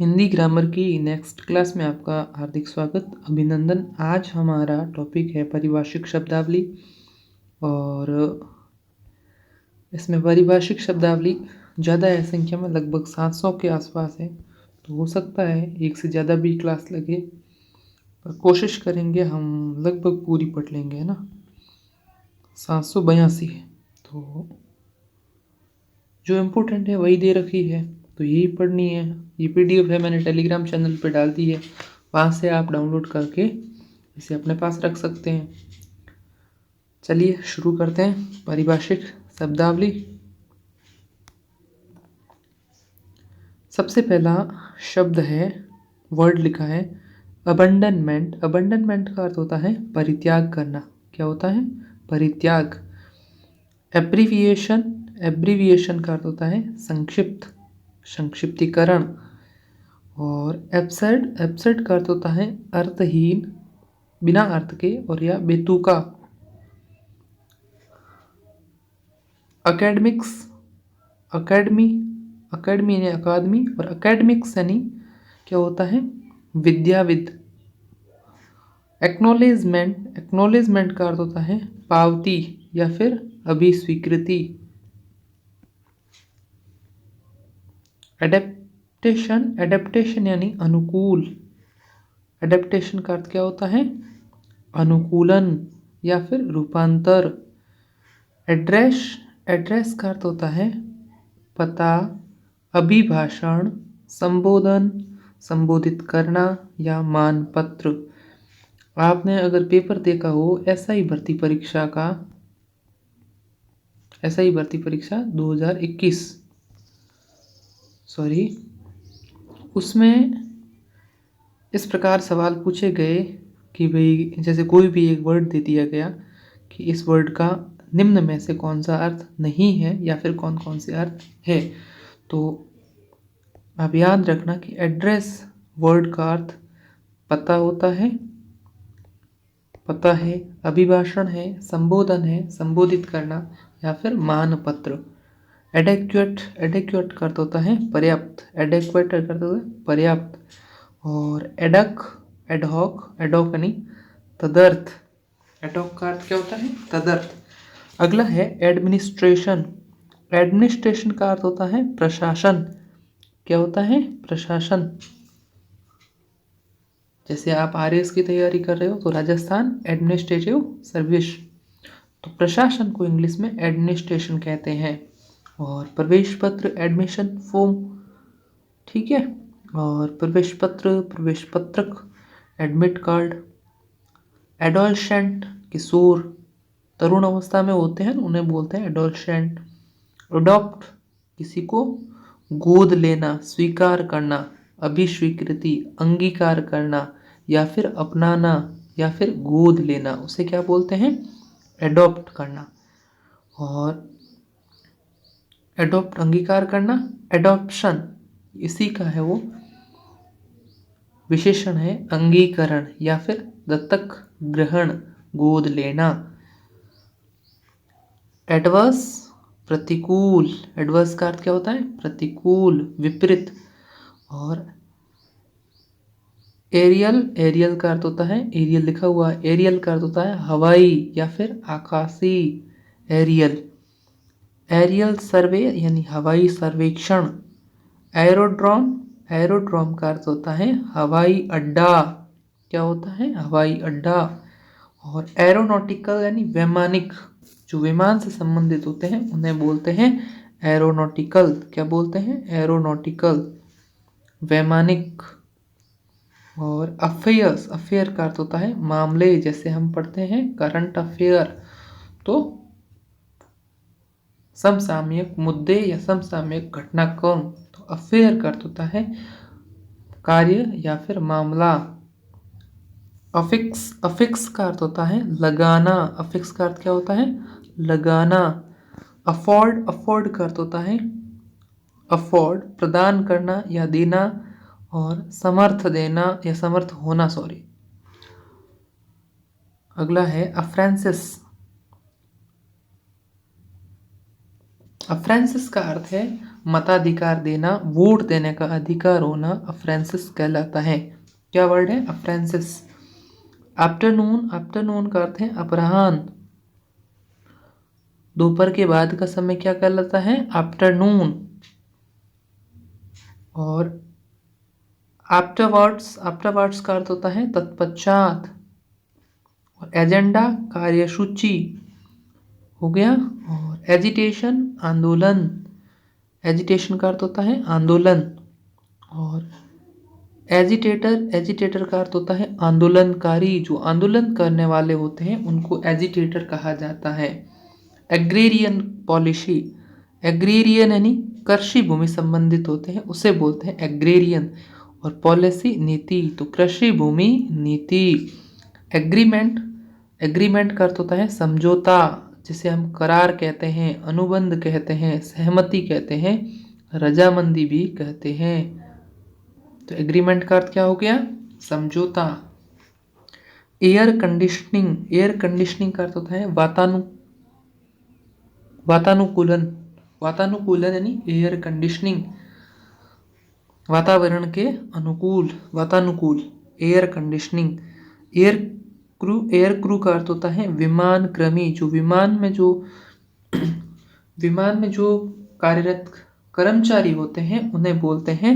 Hindi grammar की next class में आपका हार्दिक स्वागत, अभिनंदन। आज हमारा टॉपिक है पारिभाषिक शब्दावली और इसमें पारिभाषिक शब्दावली ज़्यादा है संख्या में, लगभग 700 के आसपास है। तो हो सकता है एक से ज़्यादा भी क्लास लगे, पर कोशिश करेंगे हम लगभग पूरी पढ़ लेंगे, है ना। 782 है, तो जो इम्पोर्टेंट है वही दे रखी है, तो यही पढ़नी है। ये पीडीएफ है, मैंने टेलीग्राम चैनल पे डाल दी है, वहाँ से आप डाउनलोड करके इसे अपने पास रख सकते हैं। चलिए शुरू करते हैं पारिभाषिक शब्दावली। सबसे पहला शब्द है, वर्ड लिखा है अबंडनमेंट। अबंडनमेंट का अर्थ होता है परित्याग करना। क्या होता है? परित्याग। एब्रीविएशन, एब्रीविएशन का अर्थ होता है संक्षिप्त, संक्षिप्तीकरण। और एब्सर्ड, एब्सर्ड का अर्थ होता है अर्थहीन, बिना अर्थ के और या बेतुका। अकेडमिक्स, अकेडमी, अकेडमी यानी अकादमी, और अकेडमिक्स यानी क्या होता है? विद्याविद। एक्नॉलेजमेंट, एक्नॉलेजमेंट का अर्थ होता है पावती या फिर अभिस्वीकृति। एडेप्टेशन, एडेप्टेशन यानी अनुकूल। एडेप्टेशन का अर्थ क्या होता है? अनुकूलन या फिर रूपांतर। एड्रेस, एड्रेस का अर्थ होता है पता, अभिभाषण, संबोधन, संबोधित करना या मानपत्र। आपने अगर पेपर देखा हो एसआई भर्ती परीक्षा का, एसआई भर्ती परीक्षा 2021, सॉरी, उसमें इस प्रकार सवाल पूछे गए कि भाई जैसे कोई भी एक वर्ड दे दिया गया कि इस वर्ड का निम्न में से कौन सा अर्थ नहीं है या फिर कौन कौन से अर्थ है। तो आप याद रखना कि एड्रेस वर्ड का अर्थ पता होता है, पता है, अभिभाषण है, संबोधन है, संबोधित करना या फिर मानपत्र। एडेक्वेट, एडेक्वेट का अर्थ होता है पर्याप्त, एडेक्वेट का अर्थ होता है पर्याप्त। और एडक, एडहॉक, एडॉक यानी तदर्थ। एडॉक का अर्थ क्या होता है? तदर्थ। अगला है एडमिनिस्ट्रेशन। एडमिनिस्ट्रेशन का अर्थ होता है प्रशासन। क्या होता है? प्रशासन। जैसे आप आरएएस की तैयारी कर रहे हो तो राजस्थान एडमिनिस्ट्रेटिव सर्विस, तो प्रशासन को इंग्लिश में एडमिनिस्ट्रेशन कहते हैं। और प्रवेश पत्र, एडमिशन फॉर्म, ठीक है। और प्रवेश पत्र, प्रवेश पत्रक, एडमिट कार्ड। एडोलसेंट, किशोर, तरुण अवस्था में होते हैं उन्हें बोलते हैं एडोलसेंट। अडॉप्ट, किसी को गोद लेना, स्वीकार करना, अभिस्वीकृति, अंगीकार करना या फिर अपनाना या फिर गोद लेना, उसे क्या बोलते हैं? एडॉप्ट करना। और एडॉप्ट अंगीकार करना, एडॉप्शन इसी का है, वो विशेषण है अंगीकरण या फिर दत्तक ग्रहण, गोद लेना। एडवर्स, प्रतिकूल। एडवर्स का अर्थ क्या होता है? प्रतिकूल, विपरीत। और एरियल, एरियल का अर्थ होता है, एरियल लिखा हुआ, एरियल का अर्थ होता है हवाई या फिर आकाशीय। एरियल, एरियल सर्वे यानी हवाई सर्वेक्षण। एरोड्रोम, एरोड्रोम का अर्थ होता है हवाई अड्डा। क्या होता है? हवाई अड्डा। और एरोनॉटिकल यानी वैमानिक, जो विमान से संबंधित होते हैं उन्हें बोलते हैं एरोनॉटिकल। क्या बोलते हैं? एरोनॉटिकल, वैमानिक। और अफेयर्स, अफेयर का अर्थ होता है मामले, जैसे हम पढ़ते हैं करंट अफेयर, तो समसामयिक मुद्दे या समसामयिक घटनाक्रम। तो अफेयर का अर्थ होता है कार्य या फिर मामला। अफिक्स, अफिक्स का अर्थ होता है लगाना। अफिक्स का अर्थ क्या होता है? लगाना। अफोर्ड, अफोर्ड का अर्थ होता है अफोर्ड, प्रदान करना या देना। और समर्थ देना या समर्थ होना, सॉरी। अगला है अफ्रांसिस। अफ्रांसिस का अर्थ है मताधिकार देना, वोट देने का अधिकार होना अफ्रेंसिस कहलाता है। क्या वर्ड है? अफ्रेंसिस। आफ्टरनून, आफ्टरनून का अर्थ है अपराह्न। दोपहर के बाद का समय क्या कहलाता है? आफ्टरनून। और आफ्टरवर्ड्स, आफ्टरवर्ड्स का अर्थ होता है तत्पश्चात। और एजेंडा कार्यसूची हो गया। और एजिटेशन आंदोलन, एजिटेशन का अर्थ होता है आंदोलन। और एजिटेटर, एजिटेटर का अर्थ होता है आंदोलनकारी। जो आंदोलन करने वाले होते हैं उनको एजिटेटर कहा जाता है। एग्रेरियन पॉलिसी, एग्रेरियन यानी कृषि भूमि संबंधित होते हैं उसे बोलते हैं एग्रेरियन। और पॉलिसी नीति, तो कृषि भूमि नीति। एग्रीमेंट, एग्रीमेंट का अर्थ होता है समझौता, जिसे हम करार कहते हैं, अनुबंध कहते हैं, सहमति कहते हैं, रजामंदी भी कहते हैं। तो एग्रीमेंट का अर्थ क्या हो गया? समझौता। एयर कंडीशनिंग, एयर कंडीशनिंग का अर्थ होता है वातानुकूलन, वातानुकूलन यानी एयर कंडीशनिंग, वातावरण के अनुकूल, वातानुकूल, air conditioning. Air crew, air crew का अर्थ होता है विमान क्रमी। जो विमान में जो विमान में जो कार्यरत कर्मचारी होते हैं उन्हें बोलते हैं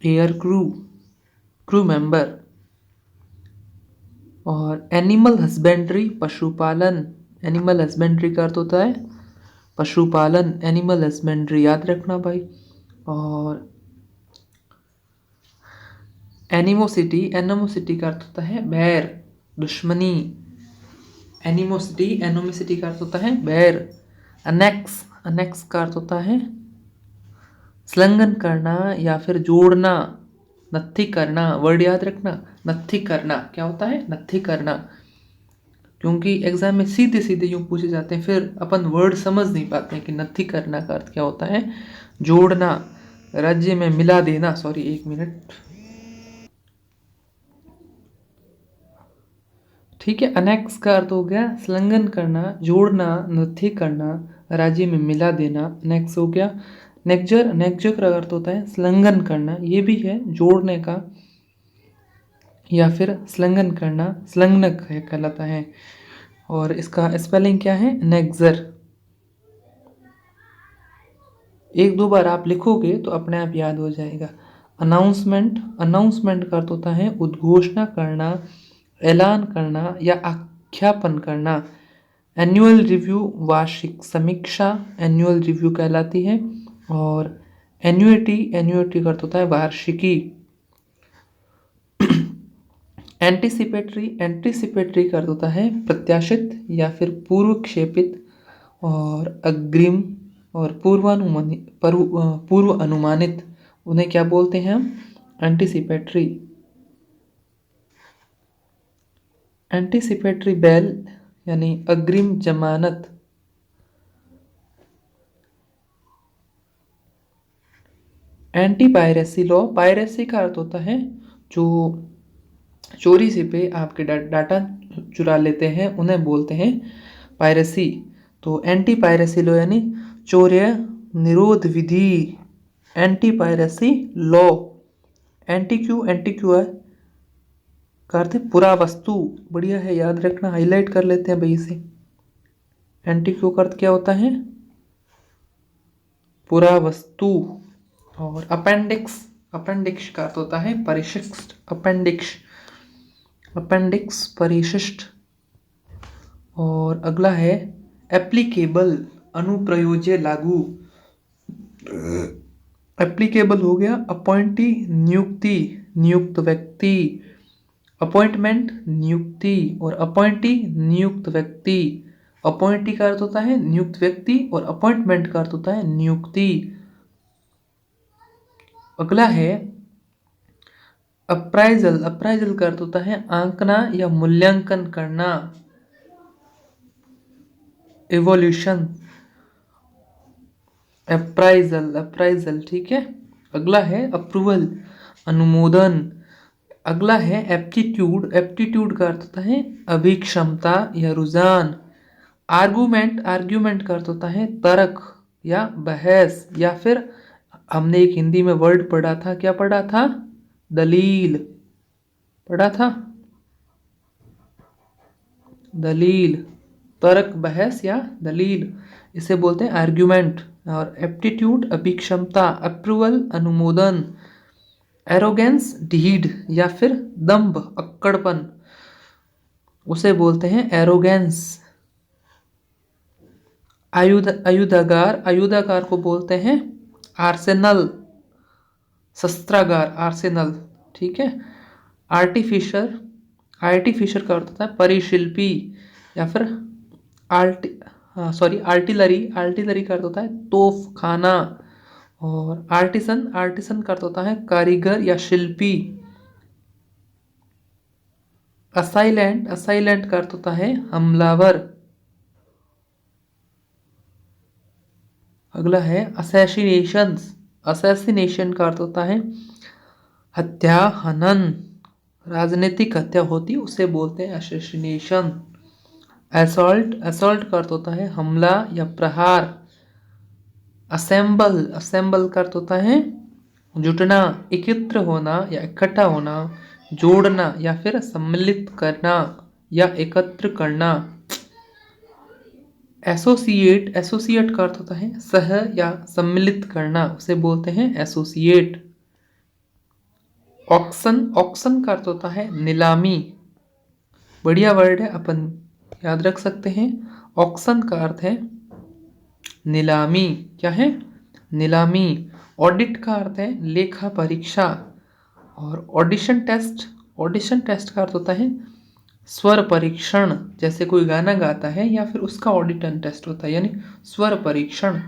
एयर क्रू, क्रू मेंबर। और एनिमल हस्बेंड्री, पशुपालन, एनिमल हस्बेंड्री का अर्थ होता है पशुपालन, एनिमल हस्बेंड्री, याद रखना भाई। और एनिमोसिटी, एनिमोसिटी का अर्थ होता है बैर, दुश्मनी। एनिमोसिटी, एनिमोसिटी का अर्थ होता है बैर। अनेक्स, अनेक्स का अर्थ होता है संलग्न करना या फिर जोड़ना, नत्थी करना। वर्ड याद रखना, नत्थी करना। क्या होता है? नत्थी करना। क्योंकि एग्जाम में सीधे सीधे यूँ पूछे जाते हैं, फिर अपन वर्ड समझ नहीं पाते हैं कि नत्थी करना का अर्थ क्या होता है। जोड़ना, राज्य में मिला देना। सॉरी, एक मिनट, ठीक है। अनेक्स का अर्थ हो गया संलग्न करना, जोड़ना, नत्थी करना, राज्य में मिला देना, अनेक्स हो गया। नेक्जर, नेक्जर का अर्थ होता है संलग्न करना, ये भी है जोड़ने का या फिर संलग्न करना, संलग्नक है कहलाता है। और इसका स्पेलिंग क्या है? नेक्जर। एक दो बार आप लिखोगे तो अपने आप याद हो जाएगा। अनाउंसमेंट, अनाउंसमेंट का अर्थ होता है उद्घोषणा करना, ऐलान करना या आख्यापन करना। एनुअल रिव्यू, वार्षिक समीक्षा, एनुअल रिव्यू कहलाती है। और एन्युइटी, एन्युइटी का अर्थ होता है वार्षिकी। एंटीसिपेटरी, एंटीसिपेटरी का अर्थ होता है प्रत्याशित या फिर पूर्वक्षेपित। और अग्रिम और पूर्व अनुमानित, उन्हें क्या बोलते हैं हम? एंटीसिपेटरी। एंटीसिपेटरी बेल यानी अग्रिम जमानत। एंटी पायरेसी लॉ, पायरेसी का अर्थ होता है जो चोरी से पे आपके डाटा चुरा लेते हैं उन्हें बोलते हैं पायरेसी। तो एंटी पायरेसी लॉ यानी चौर्य निरोध विधि, anti piracy law. Antique, antique है का अर्थ है पुरावस्तु। बढ़िया है, याद रखना, हाईलाइट कर लेते हैं भाई इसे। एंटी क्यू का अर्थ क्या होता है? पुरावस्तु। और अपेंडिक्स, अपेंडिक्स का अर्थ होता है परिशिष्ट, अपेंडिक्स, अपेंडिक्स परिशिष्ट। और अगला है एप्लीकेबल, अनुप्रयोज्य, लागू। एप्लीकेबल हो गया अपॉइंटी, नियुक्ति, नियुक्त व्यक्ति। अपॉइंटमेंट, नियुक्ति, और अपॉइंटी, नियुक्त व्यक्ति। अपॉइंटी का अर्थ होता है नियुक्त व्यक्ति और अपॉइंटमेंट का अर्थ होता है नियुक्ति। अगला है अप्राइजल, अप्राइजल का अर्थ होता है आंकना या मूल्यांकन करना, इवोल्यूशन। अप्राइजल, अप्राइजल, ठीक है। अगला है अप्रूवल, अनुमोदन। अगला है एप्टीट्यूड, एप्टीट्यूड का अर्थ होता है अभिक्षमता या रुझान। आर्गुमेंट, आर्ग्यूमेंट का अर्थ होता है तर्क या बहस, या फिर हमने एक हिंदी में वर्ड पढ़ा था, क्या पढ़ा था? दलील पढ़ा था, दलील, तर्क, बहस या दलील, इसे बोलते हैं आर्ग्यूमेंट। और एप्टीट्यूड अभिक्षमता, अप्रूवल अनुमोदन, एरोगेंस ढीठ या फिर दंभ अक्कड़पन, उसे बोलते हैं एरोगेंस। आयुधागार, आयुधागार को बोलते हैं आर्सेनल, शस्त्रागार, आर्सेनल, ठीक है। आर्टिफिशर, आर्टिफिशर का अर्थ होता है परिशिल्पी या फिर आर्टिलरी, आर्टिलरी का अर्थ होता है तोप खाना। और आर्टिसन, आर्टिसन का अर्थ होता है कारीगर या शिल्पी। असाइलेंट, असाइलेंट का अर्थ होता है हमलावर। अगला है असैसिनेशंस, असैसिनेशन का अर्थ होता है हत्या, हनन, राजनीतिक हत्या होती उसे बोलते हैं असैसिनेशन। असॉल्ट, असॉल्ट का अर्थ होता है हमला या प्रहार। असेंबल, असेंबल का अर्थ होता है जुटना, एकत्र होना या इकट्ठा होना, जोड़ना या फिर सम्मिलित करना या एकत्र करना। एसोसिएट, एसोसिएट का अर्थ होता है सह या सम्मिलित करना, उसे बोलते हैं एसोसिएट। ऑक्शन, ऑक्शन का अर्थ होता है नीलामी, बढ़िया वर्ड है, अपन याद रख सकते हैं। ऑक्शन का अर्थ है नीलामी, क्या है? नीलामी। ऑडिट का अर्थ है लेखा परीक्षा। और ऑडिशन टेस्ट, ऑडिशन टेस्ट का अर्थ होता है स्वर परीक्षण, जैसे कोई गाना गाता है या फिर उसका ऑडिशन टेस्ट होता है, यानी स्वर परीक्षण।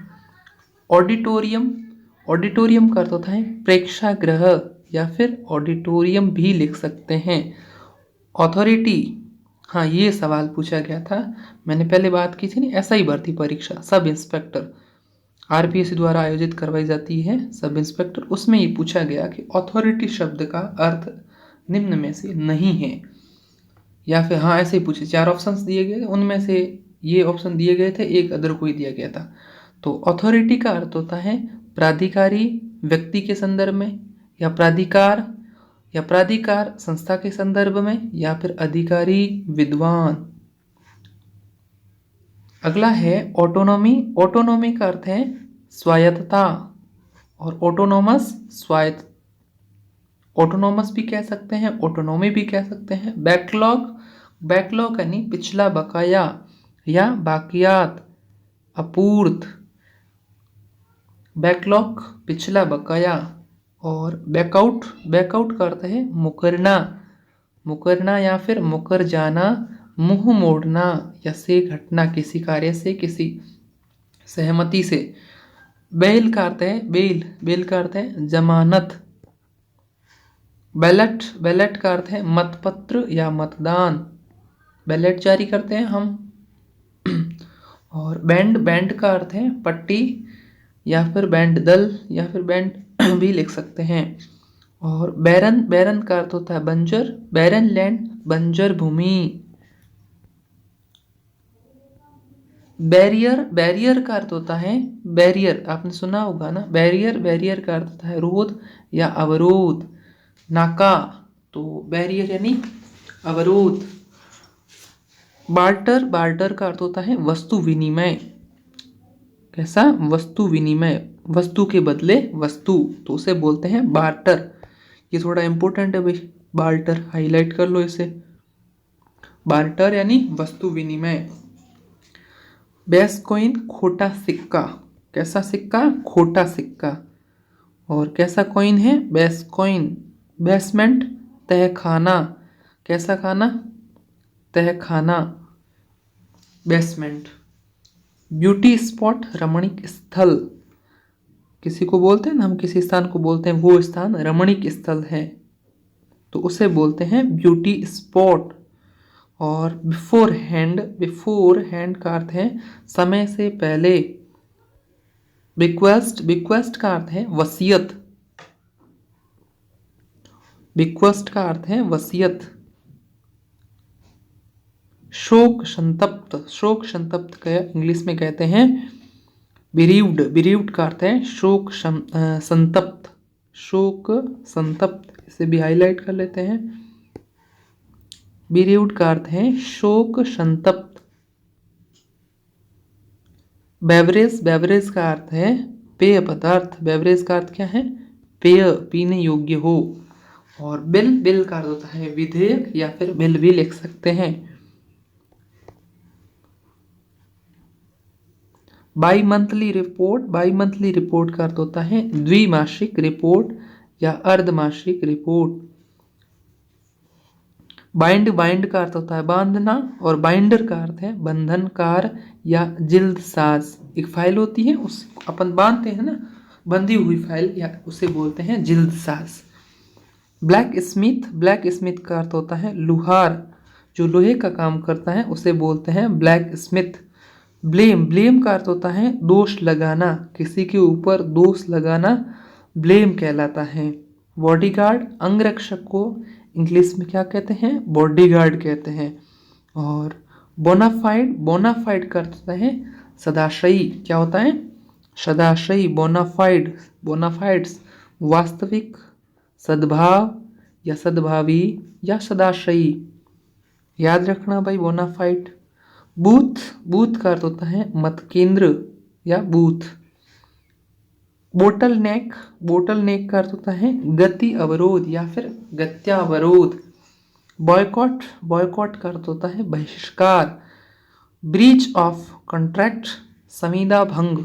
ऑडिटोरियम, ऑडिटोरियम का अर्थ होता है प्रेक्षागृह या फिर ऑडिटोरियम भी लिख सकते हैं। अथॉरिटी, हाँ ये सवाल पूछा गया था, मैंने पहले बात की थी ना, SI भर्ती परीक्षा, सब इंस्पेक्टर RPSC द्वारा आयोजित करवाई जाती है, सब इंस्पेक्टर, उसमें ये पूछा गया कि अथॉरिटी शब्द का अर्थ निम्न में से नहीं है। या फिर हाँ ऐसे ही पूछे, 4 ऑप्शंस दिए गए, उनमें से ये ऑप्शन दिए गए थे, एक अदर कोई दिया गया था। तो अथॉरिटी का अर्थ होता है प्राधिकारी व्यक्ति के संदर्भ में, या प्राधिकार, या प्राधिकार संस्था के संदर्भ में, या फिर अधिकारी विद्वान। अगला है ऑटोनॉमी, ऑटोनॉमी का अर्थ है स्वायत्तता, और ऑटोनोमस स्वायत्त, ऑटोनोमस भी कह सकते हैं, ऑटोनॉमी भी कह सकते हैं। बैकलॉग, बैकलॉग यानी पिछला बकाया या बाकियात, अपूर्त, बैकलॉग पिछला बकाया। और बैकआउट, बैकआउट का अर्थ है मुकरना, मुकरना या फिर मुकर जाना, मुंह मोड़ना या से घटना, किसी कार्य से, किसी सहमति से। बेल का अर्थ है, बेल, बेल का अर्थ है जमानत। बैलेट, बैलेट का अर्थ है मतपत्र या मतदान, बैलेट जारी करते हैं हम। और बैंड, बैंड का अर्थ है पट्टी या फिर बैंड दल या फिर बैंड भी लिख सकते हैं। और बैरन, बैरन का अर्थ होता है बंजर, बैरन लैंड, बंजर भूमि। बैरियर, बैरियर का अर्थ होता है बैरियर, आपने सुना होगा ना बैरियर, बैरियर का अर्थ होता है रोध या अवरोध। नाका, तो बैरियर यानी अवरोध। बार्टर, बार्टर का अर्थ होता है वस्तु विनिमय, कैसा? वस्तु विनिमय, वस्तु के बदले वस्तु, तो उसे बोलते हैं बार्टर। ये थोड़ा इंपॉर्टेंट है भाई, बार्टर हाईलाइट कर लो इसे, बार्टर यानी वस्तु विनिमय। बेस कॉइन, खोटा सिक्का, कैसा सिक्का? खोटा सिक्का। और कैसा कॉइन है? Base coin. बेसमेंट, तहखाना, कैसा खाना? तहखाना, बेसमेंट। ब्यूटी स्पॉट, रमणीक स्थल, किसी को बोलते हैं ना हम, किसी स्थान को बोलते हैं वो स्थान रमणीक स्थल है, तो उसे बोलते हैं ब्यूटी स्पॉट। और बिफोर हैंड, बिफोर हैंड का अर्थ है समय से पहले। बिक्वेस्ट, बिक्वेस्ट का अर्थ है वसीयत, बिक्वेस्ट का अर्थ है वसीयत। शोक संतप्त, शोक संतप्त का इंग्लिश में कहते हैं बिरीव्ड, बिरीव्ड का अर्थ है संतप्त, शोक संतप्त, इसे भी हाईलाइट कर लेते हैं। बिरीव्ड का अर्थ है शोक संतप्त। बेवरेज, बेवरेज का अर्थ है पेय पदार्थ। बेवरेज का अर्थ क्या है? पेय, पीने योग्य हो। और बिल, बिल का अर्थ होता है विधेयक या फिर बिल भी लिख सकते हैं। By monthly report, by monthly report का अर्थ होता है द्विमासिक रिपोर्ट या अर्धमासिक रिपोर्ट। बाइंड, बाइंड का अर्थ होता है बांधना, और बाइंडर का अर्थ है बंधनकार या जिल्द साज। एक फाइल होती है, उस अपन बांधते हैं ना, बंधी हुई फाइल, या उसे बोलते हैं जिल्द साज। ब्लैक स्मिथ, ब्लैक स्मिथ का अर्थ होता है लुहार, जो लोहे का काम करता है उसे बोलते हैं ब्लैक स्मिथ। ब्लेम, ब्लेम का अर्थ होता है दोष लगाना, किसी के ऊपर दोष लगाना ब्लेम कहलाता है। बॉडीगार्ड, अंगरक्षक को इंग्लिश में क्या कहते हैं? बॉडीगार्ड कहते हैं। और बोनाफाइड, बोनाफाइड का अर्थ होता है सदाशयी। क्या होता है? सदाशयी, बोनाफाइड, बोनाफाइड्स वास्तविक, सद्भाव या सद्भावी या सदाशयी। याद रखना भाई बोनाफाइड। बूथ, बूथ का अर्थ होता है मत केंद्र या बूथ। बोटल नेक, बोटल नेक का अर्थ होता है गति अवरोध या फिर गत्यावरोध। बॉयकॉट, बॉयकॉट का अर्थ होता है बहिष्कार। ब्रीच ऑफ कॉन्ट्रैक्ट, संविदा भंग।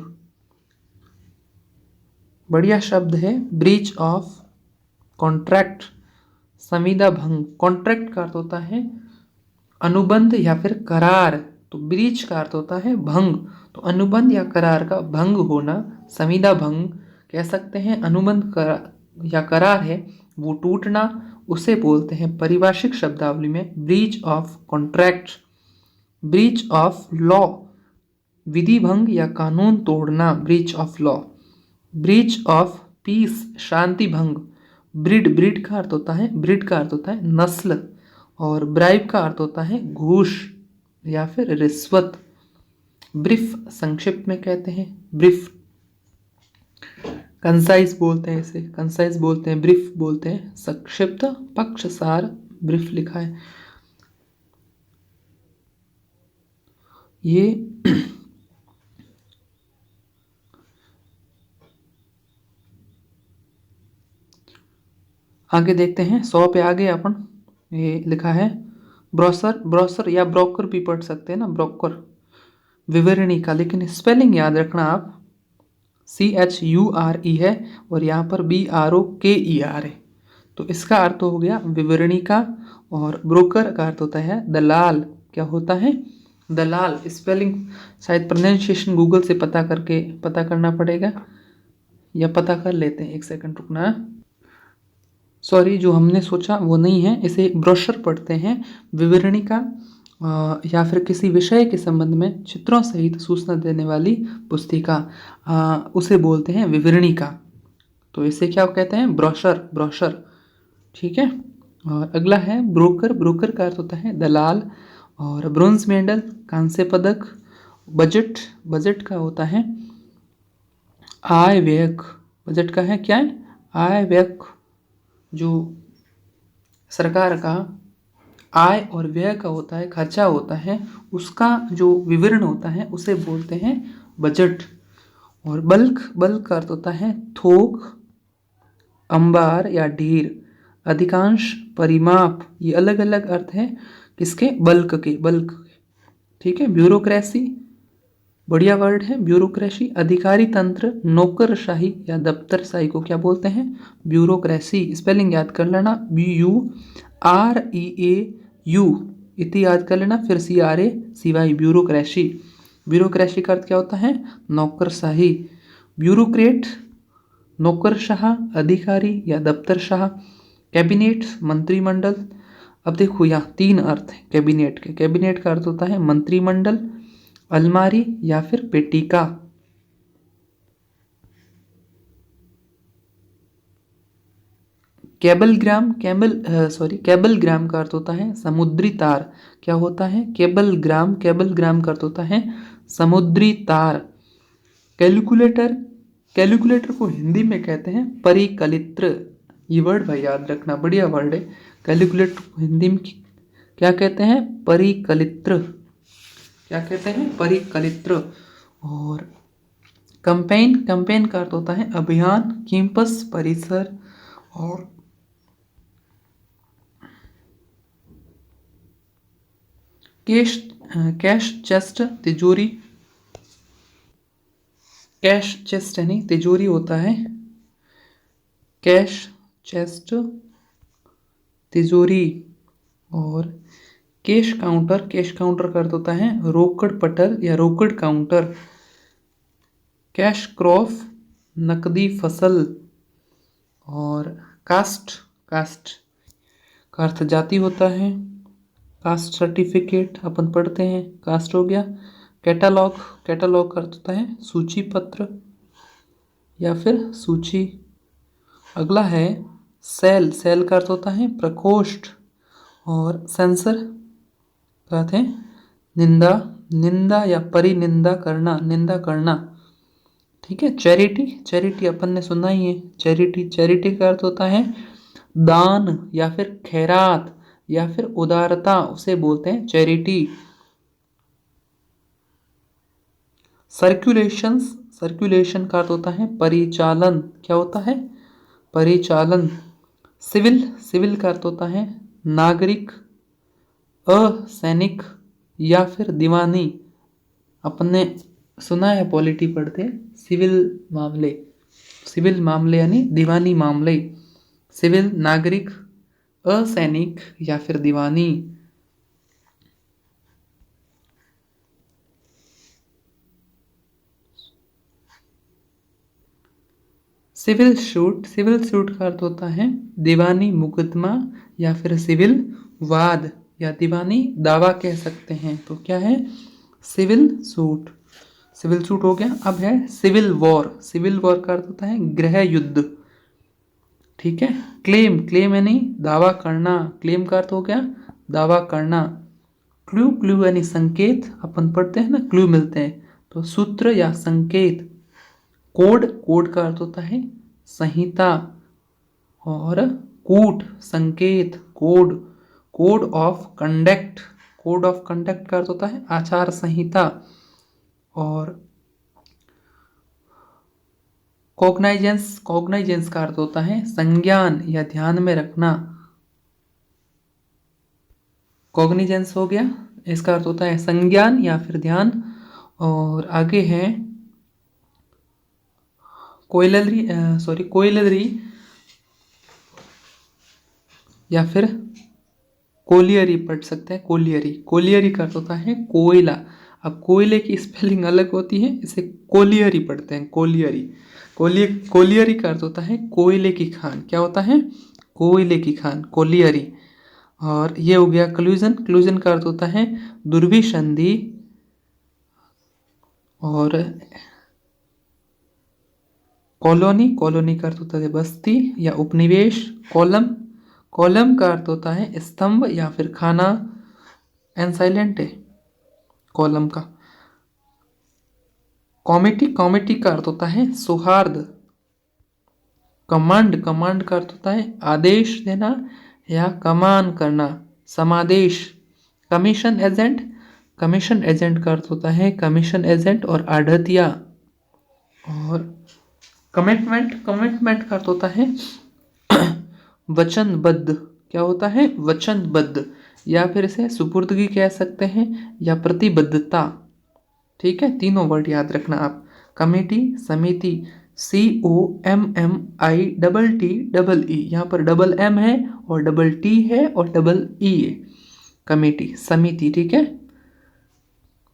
बढ़िया शब्द है, ब्रीच ऑफ कॉन्ट्रैक्ट, संविदा भंग। कॉन्ट्रैक्ट का अर्थ होता है अनुबंध या फिर करार, तो ब्रीच का अर्थ होता है भंग, तो अनुबंध या करार का भंग होना संविदा भंग कह सकते हैं। अनुबंध या करार है वो टूटना, उसे बोलते हैं पारिभाषिक शब्दावली में breach of contract. Breach of law, विधि भंग या कानून तोड़ना, breach of law. Breach of peace, शांति भंग। ब्रीड, ब्रीड का अर्थ होता है, ब्रीड का अर्थ होता है नस्ल, और ब्राइब का अर्थ होता है घूस या फिर रिश्वत। ब्रीफ, संक्षिप्त में कहते हैं ब्रीफ। कंसाइज बोलते हैं इसे, कंसाइज बोलते हैं, ब्रीफ बोलते हैं संक्षिप्त, पक्षसार, ब्रीफ लिखा है ये। आगे देखते हैं, 100 पे आगे अपन, ये लिखा है ब्रोशर, ब्रोशर या ब्रोकर भी पढ़ सकते हैं ना, ब्रोकर। विवरणी का, लेकिन स्पेलिंग याद रखना आप, CHURE है और यहाँ पर BROKER है, तो इसका अर्थ हो गया विवरणी का। और ब्रोकर का अर्थ होता है दलाल। क्या होता है? दलाल। स्पेलिंग शायद प्रोनाउंसिएशन गूगल से पता करना पड़ेगा, या पता कर लेते हैं, एक सेकंड रुकना। सॉरी, जो हमने सोचा वो नहीं है, इसे ब्रोशर पढ़ते हैं। विवरणी का या फिर किसी विषय के संबंध में चित्रों सहित सूचना देने वाली पुस्तिका, उसे बोलते हैं विवरणी का। तो इसे क्या कहते हैं? Brochure, brochure. ठीक है। और अगला है ब्रोकर, ब्रोकर का अर्थ होता है दलाल। और ब्रोंज मेडल, कांस्य पदक। बजट, बजट का होता है आय व्यय। बजट का है क्या है? आय व्यय। जो सरकार का आय और व्यय का होता है, खर्चा होता है, उसका जो विवरण होता है उसे बोलते हैं बजट। और बल्क, बल्क का अर्थ होता है थोक, अंबार या ढेर, अधिकांश, परिमाप। ये अलग अलग अर्थ है किसके? बल्क के, बल्क के। ठीक है। ब्यूरोक्रेसी, बढ़िया वर्ड है ब्यूरोक्रेसी। अधिकारी तंत्र, नौकरशाही या दफ्तरशाही को क्या बोलते हैं? ब्यूरोक्रेसी। स्पेलिंग याद कर लेना, BUREAU, इति याद कर लेना, फिर CRACY, ब्यूरोक्रेसी। ब्यूरोक्रेसी का अर्थ क्या होता है? नौकरशाही। ब्यूरोक्रेट, नौकरशाह, अधिकारी या दफ्तरशाह। कैबिनेट, मंत्रिमंडल। अब देखो यहाँ 3 अर्थ है कैबिनेट के। कैबिनेट का अर्थ होता है मंत्रिमंडल, अलमारी या फिर पेटिका। केबलग्राम, केबलग्राम का अर्थ होता है समुद्री तार। क्या होता है? केबलग्राम, केबलग्राम का अर्थ होता है समुद्री तार। कैलकुलेटर, कैलकुलेटर को हिंदी में कहते हैं परिकलित्र। ये वर्ड भाई याद रखना, बढ़िया वर्ड है। कैलकुलेटर को हिंदी में क्या कहते हैं? परिकलित्र। क्या कहते हैं? परिकलित्र। और कंपेन, कंपेन का अर्थ होता है अभियान, कैंपस, परिसर। और कैश, कैश चेस्ट तिजोरी। कैश चेस्ट यानी तिजोरी होता है, कैश चेस्ट तिजोरी। और कैश काउंटर, कैश काउंटर का अर्थ होता है रोकड़ पटर या रोकड़ काउंटर। कैश क्रॉप नकदी फसल। और कास्ट, कास्ट का अर्थ जाति होता है, कास्ट सर्टिफिकेट अपन पढ़ते हैं, कास्ट हो गया। कैटलॉग, कैटलॉग का अर्थ होता है सूची पत्र या फिर सूची। अगला है सेल, सेल का अर्थ होता है प्रकोष्ठ। और सेंसर का अर्थ है निंदा, निंदा या परिनिंदा करना, निंदा करना। ठीक है। चैरिटी, चैरिटी अपन ने सुना ही है, चैरिटी, चैरिटी का अर्थ होता है दान या फिर खैरात या फिर उदारता, उसे बोलते हैं चैरिटी। सर्कुलेशन, सर्कुलेशन का अर्थ होता है परिचालन। क्या होता है? परिचालन। सिविल, सिविल का अर्थ होता है नागरिक, असैनिक या फिर दीवानी। अपन ने सुना है पॉलिटी पढ़ते, सिविल मामले, सिविल मामले यानी दीवानी मामले। सिविल नागरिक, असैनिक या फिर दीवानी। सिविल सूट, सिविल सूट का अर्थ होता है दीवानी मुकदमा या फिर सिविल वाद या दीवानी दावा कह सकते हैं। तो क्या है? Civil suit. सिविल सूट हो गया। अब है सिविल वॉर, सिविल वॉर का अर्थ होता है गृह युद्ध। ठीक है। क्लेम, क्लेम यानी दावा करना, क्लेम का अर्थ हो गया दावा करना। क्लू, क्लू यानी संकेत, अपन पढ़ते हैं ना क्लू मिलते हैं, तो सूत्र या संकेत। कोड, कोड का अर्थ होता है संहिता। और कूट, संकेत, code, code of conduct, code of conduct का अर्थ होता है आचार संहिता। और कॉग्नाइजेंस, कॉग्नाइजेंस का अर्थ होता है संज्ञान या ध्यान में रखना। कॉग्निजेंस हो गया, इसका अर्थ होता है संज्ञान या फिर ध्यान। और आगे है कोइलरी, सॉरी कोइलरी या फिर कोलियरी पढ़ सकते हैं, कोलियरी। कोलियरी का अर्थ होता है कोयला। अब कोयले की स्पेलिंग अलग होती है, इसे कोलियरी पढ़ते हैं, कोलियरी। कोलियरी का अर्थ होता है कोयले की खान। क्या होता है? कोयले की खान, कोलियरी। और ये हो गया क्लूजन, क्लूजन का अर्थ होता है दुर्विसंधि। और कॉलोनी, कॉलोनी का अर्थ होता है बस्ती या उपनिवेश। कॉलम, कॉलम का अर्थ होता है स्तंभ या फिर खाना, एनसाइलेंट है कॉलम का। कॉमिटी, कॉमिटी का अर्थ होता है सौहार्द। कमांड, कमांड का अर्थ होता है आदेश देना या कमान करना, समादेश। कमीशन एजेंट, कमीशन एजेंट का अर्थ होता है कमीशन एजेंट और आढ़तिया। और कमिटमेंट, कमिटमेंट का अर्थ होता है वचनबद्ध। क्या होता है? वचनबद्ध, या फिर इसे सुपुर्दगी कह सकते हैं या प्रतिबद्धता। ठीक है। तीनों वर्ड याद रखना आप, कमेटी, समिति, COMMITTE, यहाँ पर डबल M है और डबल T है और डबल E है, कमेटी, समिति। ठीक है।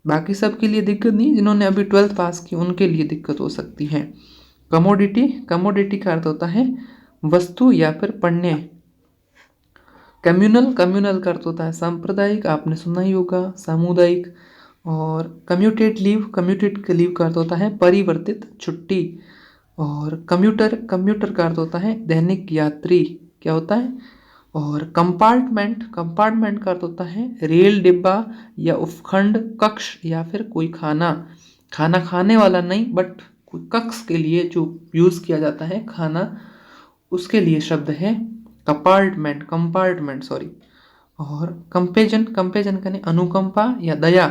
बाकी सब के लिए दिक्कत नहीं, जिन्होंने अभी 12th पास की उनके लिए दिक्कत हो सकती है। कमोडिटी, कमोडिटी का अर्थ होता है वस्तु या फिर पण्य। कम्युनल, कम्युनल का अर्थ होता है सांप्रदायिक, आपने सुना ही होगा, सामुदायिक। और कम्यूटेड लीव, कम्यूटेड लीव का अर्थ होता है परिवर्तित छुट्टी। और कम्यूटर, कम्यूटर का अर्थ होता है दैनिक यात्री। क्या होता है? और कंपार्टमेंट, कंपार्टमेंट का अर्थ होता है रेल डिब्बा या उपखंड, कक्ष या फिर कोई खाना। खाना खाने वाला नहीं, बट कक्ष के लिए जो यूज़ किया जाता है खाना, उसके लिए शब्द है कंपार्टमेंट, कंपार्टमेंट सॉरी। और कंपेजन, कंपेजन का नहीं, अनुकंपा या दया।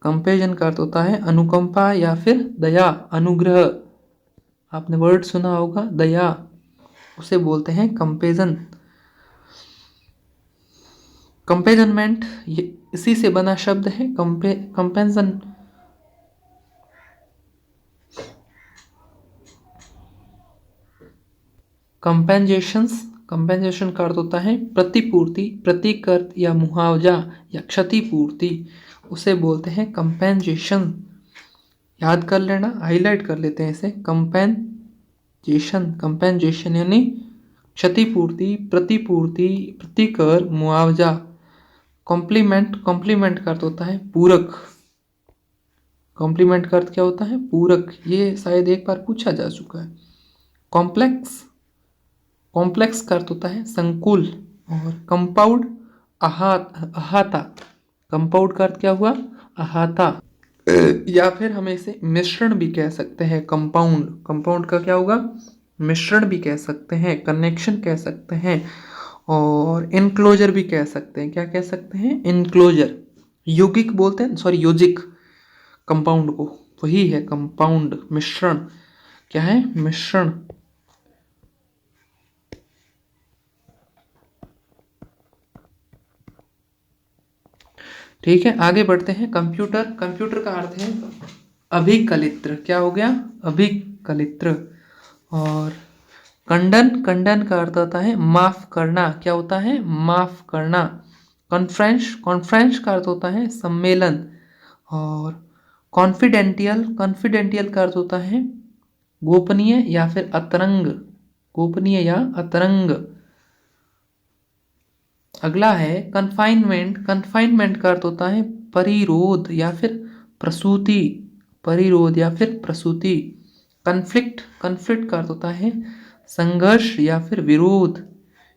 कंपेजन का अर्थ होता है अनुकंपा या फिर दया, अनुग्रह। आपने वर्ड सुना होगा दया, उसे बोलते हैं कंपेजन। कंपेजनमेंट ये इसी से बना शब्द है, कंपेंसन। कंपेंजेशंस, कंपेंजेशन का अर्थ होता है प्रतिपूर्ति, प्रतिकृत या मुआवजा या क्षतिपूर्ति, उसे बोलते हैं कंपेंजेशन। याद कर लेना, हाईलाइट कर लेते हैं इसे। कंपेंजेशन, कंपेंजेशन यानी क्षतिपूर्ति, प्रतिपूर्ति, प्रतिकर, मुआवजा। कॉम्प्लीमेंट, कॉम्प्लीमेंट का अर्थ होता है पूरक। कॉम्प्लीमेंट का अर्थ क्या होता है? पूरक। ये शायद एक बार पूछा जा चुका है। कॉम्प्लेक्स, कॉम्प्लेक्स का अर्थ होता है संकुल। और कंपाउंड, अहाता। कंपाउंड का अर्थ क्या हुआ? अहाता। या फिर हम इसे मिश्रण भी कह सकते हैं। कंपाउंड, कंपाउंड का क्या होगा? मिश्रण भी कह सकते हैं, कनेक्शन कह सकते हैं, और इनक्लोजर भी कह सकते हैं। क्या कह सकते हैं? इनक्लोजर। यौगिक बोलते हैं, सॉरी योजिक, कंपाउंड को, वही है कंपाउंड। मिश्रण क्या है? मिश्रण। ठीक है, आगे बढ़ते हैं। कंप्यूटर, कंप्यूटर का अर्थ है अभिकलित्र। क्या हो गया? अभिकलित्र। और खंडन, खंडन का अर्थ होता है माफ करना। क्या होता है? माफ करना। कॉन्फ्रेंस, कॉन्फ्रेंस का अर्थ होता है सम्मेलन। और कॉन्फिडेंटियल, कॉन्फिडेंटियल का अर्थ होता है गोपनीय या फिर अतरंग, गोपनीय या अतरंग। अगला है कन्फाइनमेंट, कन्फाइनमेंट का अर्थ होता है परिरोध या फिर प्रसूति, परिरोध या फिर प्रसूति। कन्फ्लिक्ट, कन्फ्लिक्ट का अर्थ होता है संघर्ष या फिर विरोध।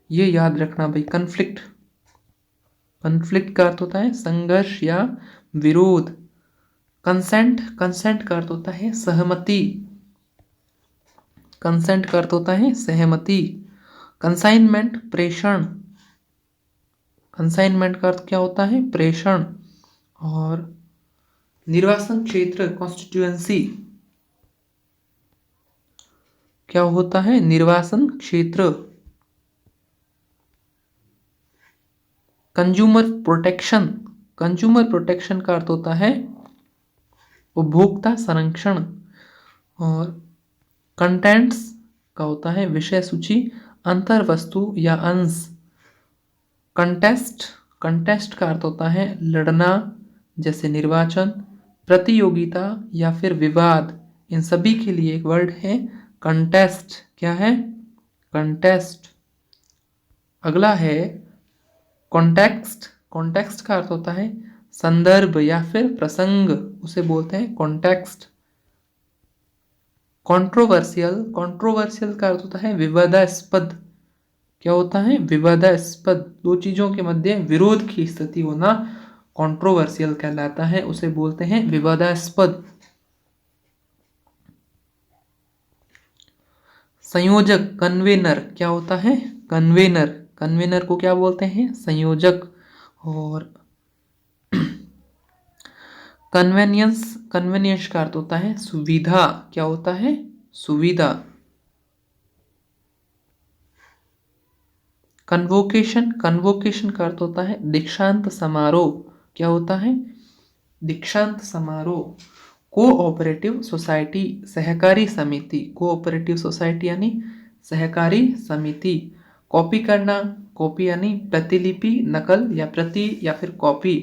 ये याद रखना भाई, कन्फ्लिक्ट, कन्फ्लिक्ट का अर्थ होता है संघर्ष या विरोध। कंसेंट, कंसेंट का अर्थ होता है सहमति, कंसेंट का अर्थ होता है सहमति। कंसाइनमेंट, प्रेषण, कंसाइनमेंट का अर्थ क्या होता है? प्रेषण। और निर्वासन क्षेत्र, कॉन्स्टिट्यूएंसी, क्या होता है? निर्वासन क्षेत्र। कंज्यूमर प्रोटेक्शन, कंज्यूमर प्रोटेक्शन का अर्थ होता है उपभोक्ता संरक्षण। और कंटेंट्स का होता है विषय सूची, अंतर वस्तु या अंश। कंटेस्ट, कंटेस्ट का अर्थ होता है लड़ना, जैसे निर्वाचन, प्रतियोगिता या फिर विवाद। इन सभी के लिए एक वर्ड है कंटेस्ट। क्या है? कंटेस्ट। अगला है कॉन्टेक्स्ट, कॉन्टेक्स्ट का अर्थ होता है संदर्भ या फिर प्रसंग, उसे बोलते हैं कॉन्टेक्स्ट। कंट्रोवर्शियल, कंट्रोवर्शियल का अर्थ होता है विवादास्पद। क्या होता है? विवादास्पद। दो चीजों के मध्य विरोध की स्थिति होना कंट्रोवर्शियल कहलाता है, उसे बोलते हैं विवादास्पद। संयोजक, कन्वेनर, क्या होता है? कन्वेनर, कन्वेनर को क्या बोलते हैं? संयोजक। और कन्वेनियंस, कन्वेनियंस का अर्थ होता है सुविधा। क्या होता है? सुविधा। कन्वोकेशन, कन्वोकेशन का अर्थ होता है दीक्षांत समारोह। क्या होता है? दीक्षांत समारोह। कोऑपरेटिव सोसाइटी, सहकारी समिति, कोऑपरेटिव सोसाइटी यानी सहकारी समिति। कॉपी करना, कॉपी यानी प्रतिलिपि, नकल या प्रति या फिर कॉपी।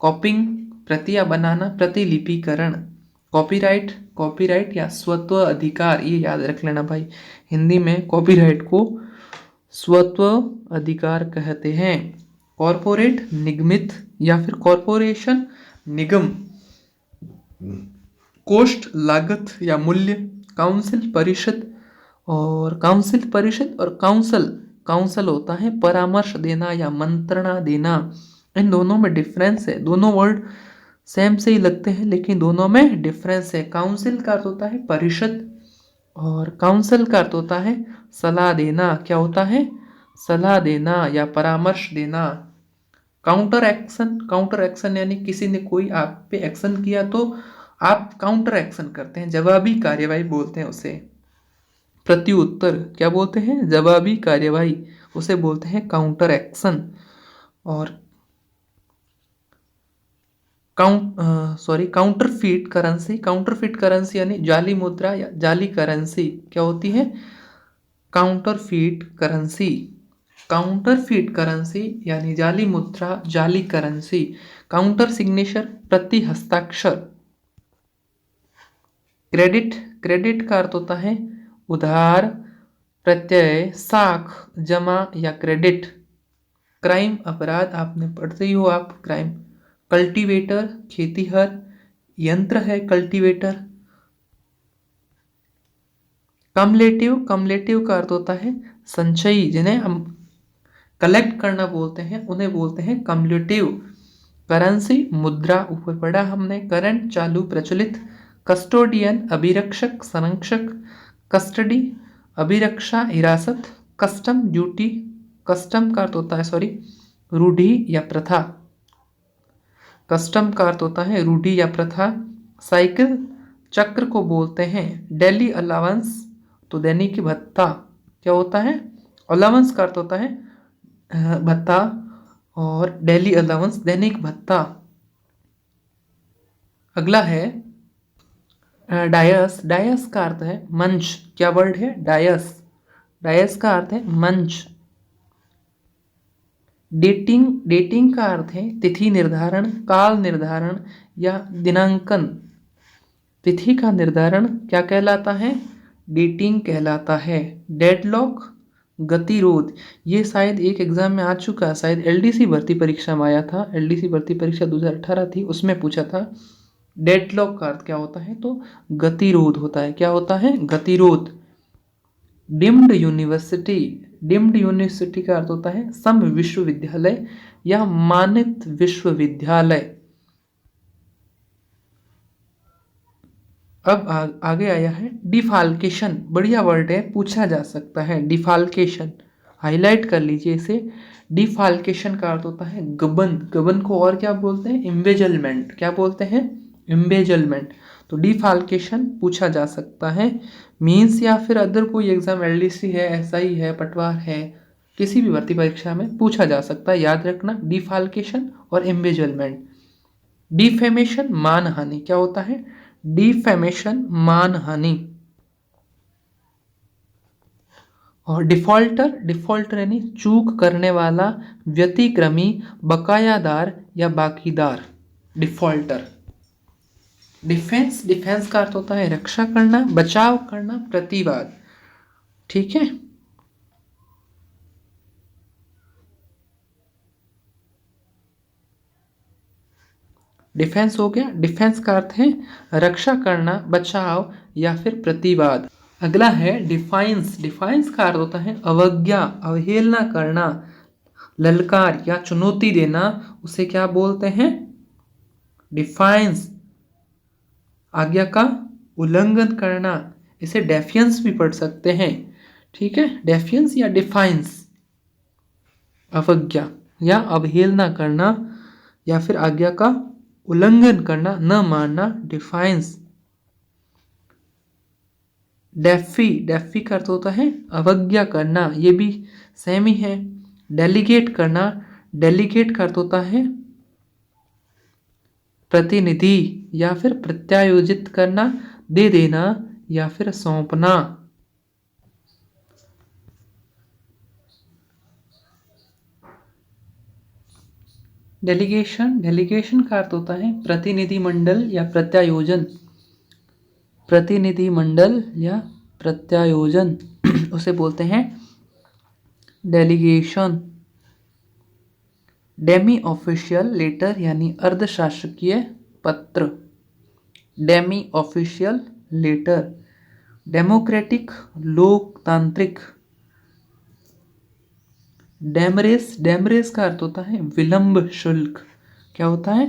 कॉपिंग, प्रतियां बनाना, प्रतिलिपिकरण। कॉपीराइट, कॉपीराइट या स्वत्व अधिकार, ये याद रख लेना भाई, हिंदी में कॉपीराइट को स्वत्व अधिकार कहते हैं। कॉरपोरेट, निगमित या फिर कॉरपोरेशन, निगम। कोस्ट, लागत या मूल्य। काउंसिल, परिषद। और काउंसिल, परिषद और काउंसिल, काउंसिल होता है परामर्श देना या मंत्रणा देना। इन दोनों में डिफरेंस है, दोनों वर्ड सेम से ही लगते हैं लेकिन दोनों में डिफरेंस है। काउंसिल का अर्थ होता है परिषद और काउंसिल का अर्थ होता है सलाह देना। क्या होता है? सलाह देना या परामर्श देना। काउंटर एक्शन यानी किसी ने कोई आप पे एक्शन किया तो आप काउंटर एक्शन करते हैं, जवाबी कार्यवाही बोलते हैं उसे। प्रत्युत्तर क्या बोलते हैं? जवाबी कार्यवाही, उसे बोलते हैं काउंटर एक्शन। और काउंटरफीट करेंसी यानी जाली मुद्रा या जाली करेंसी क्या होती है? Counterfeit currency. काउंटरफीट करेंसी यानी जाली मुद्रा, जाली करेंसी। काउंटर सिग्नेचर प्रति हस्ताक्षर। क्रेडिट का अर्थ होता है उधार, प्रत्यय, साख, जमा या क्रेडिट। क्राइम अपराध आपने पढ़ते ही हो आप, क्राइम। कल्टीवेटर खेतीहर, यंत्र है कल्टीवेटर। कमलेटिव का अर्थ होता है संचयी, जिन्हें हम कलेक्ट करना बोलते हैं उन्हें बोलते हैं कमलेटिव। करेंसी मुद्रा, ऊपर पढ़ा हमने। करंट चालू प्रचलित। कस्टोडियन अभिरक्षक संरक्षक। कस्टडी अभिरक्षा हिरासत। कस्टम ड्यूटी, कस्टम का अर्थ होता है रूढ़ि या प्रथा। कस्टम का अर्थ होता है रूढ़ि या प्रथा। साइकिल चक्र को बोलते हैं डेली अलाउंस, तो दैनिक भत्ता। क्या होता है? अलाउंस का अर्थ होता है भत्ता और डेली अलाउंस दैनिक भत्ता। अगला है डायस। डायस का अर्थ है मंच। क्या वर्ड है? डायस। डायस का अर्थ है मंच। डेटिंग का अर्थ है तिथि निर्धारण, काल निर्धारण या दिनांकन। तिथि का निर्धारण क्या कहलाता है? डेटिंग कहलाता है। डेडलॉक गतिरोध, ये शायद एक एग्जाम में आ चुका है, शायद एलडीसी भर्ती परीक्षा में आया था। एलडीसी भर्ती परीक्षा 2018 थी, उसमें पूछा था। डेडलॉक का अर्थ क्या होता है? तो गतिरोध होता है। क्या होता है? गतिरोध। डिम्ड यूनिवर्सिटी का अर्थ होता है सम विश्वविद्यालय या मानित विश्वविद्यालय। अब आगे आया है डिफाल्केशन। बढ़िया वर्ड है, पूछा जा सकता है। डिफाल्केशन हाईलाइट कर लीजिए इसे। डिफाल्केशन का अर्थ होता है गबन। गबन को और क्या बोलते हैं? इम्बेजलमेंट। क्या बोलते हैं? इम्बेजलमेंट। तो डिफाल्केशन पूछा जा सकता है। मीन्स या फिर अदर कोई एग्जाम, एलडीसी है, एसआई है, पटवार है, किसी भी भर्ती परीक्षा में पूछा जा सकता है। याद रखना डिफाल्केशन और इम्बेजलमेंट। डिफेमेशन मानहानि। क्या होता है? डिफेमेशन मानहानि। और डिफॉल्टर यानी चूक करने वाला, व्यतिक्रमी, बकायादार या बाकीदार। डिफॉल्टर। डिफेंस का अर्थ होता है रक्षा करना, बचाव करना, प्रतिवाद। ठीक है। डिफेंस हो गया। डिफेंस का अर्थ है रक्षा करना, बचाव या फिर प्रतिवाद। अगला है डिफाइंस। डिफाइंस का अर्थ होता है अवज्ञा, अवहेलना करना, ललकार या चुनौती देना। उसे क्या बोलते हैं? डिफाइंस। आज्ञा का उल्लंघन करना, इसे डेफियंस भी पढ़ सकते हैं। ठीक है, डेफियंस या डिफाइंस। अवज्ञा या अवहेलना करना या फिर आज्ञा का उल्लंघन करना, न मानना, डिफाइंस। डेफी का अर्थ होता है अवज्ञा करना, ये भी सेम ही है। डेलीगेट करना, डेलीगेट का अर्थ होता है प्रतिनिधि या फिर प्रत्यायोजित करना, दे देना या फिर सौंपना। डेलीगेशन का अर्थ होता है प्रतिनिधि मंडल या प्रत्यायोजन। प्रतिनिधि मंडल या प्रत्यायोजन उसे बोलते हैं डेलीगेशन। डेमी ऑफिशियल लेटर यानी अर्धशासकीय पत्र। Demi official letter. डेमोक्रेटिक लोकतांत्रिक। डेमरेस का अर्थ होता है विलंब शुल्क। क्या होता है?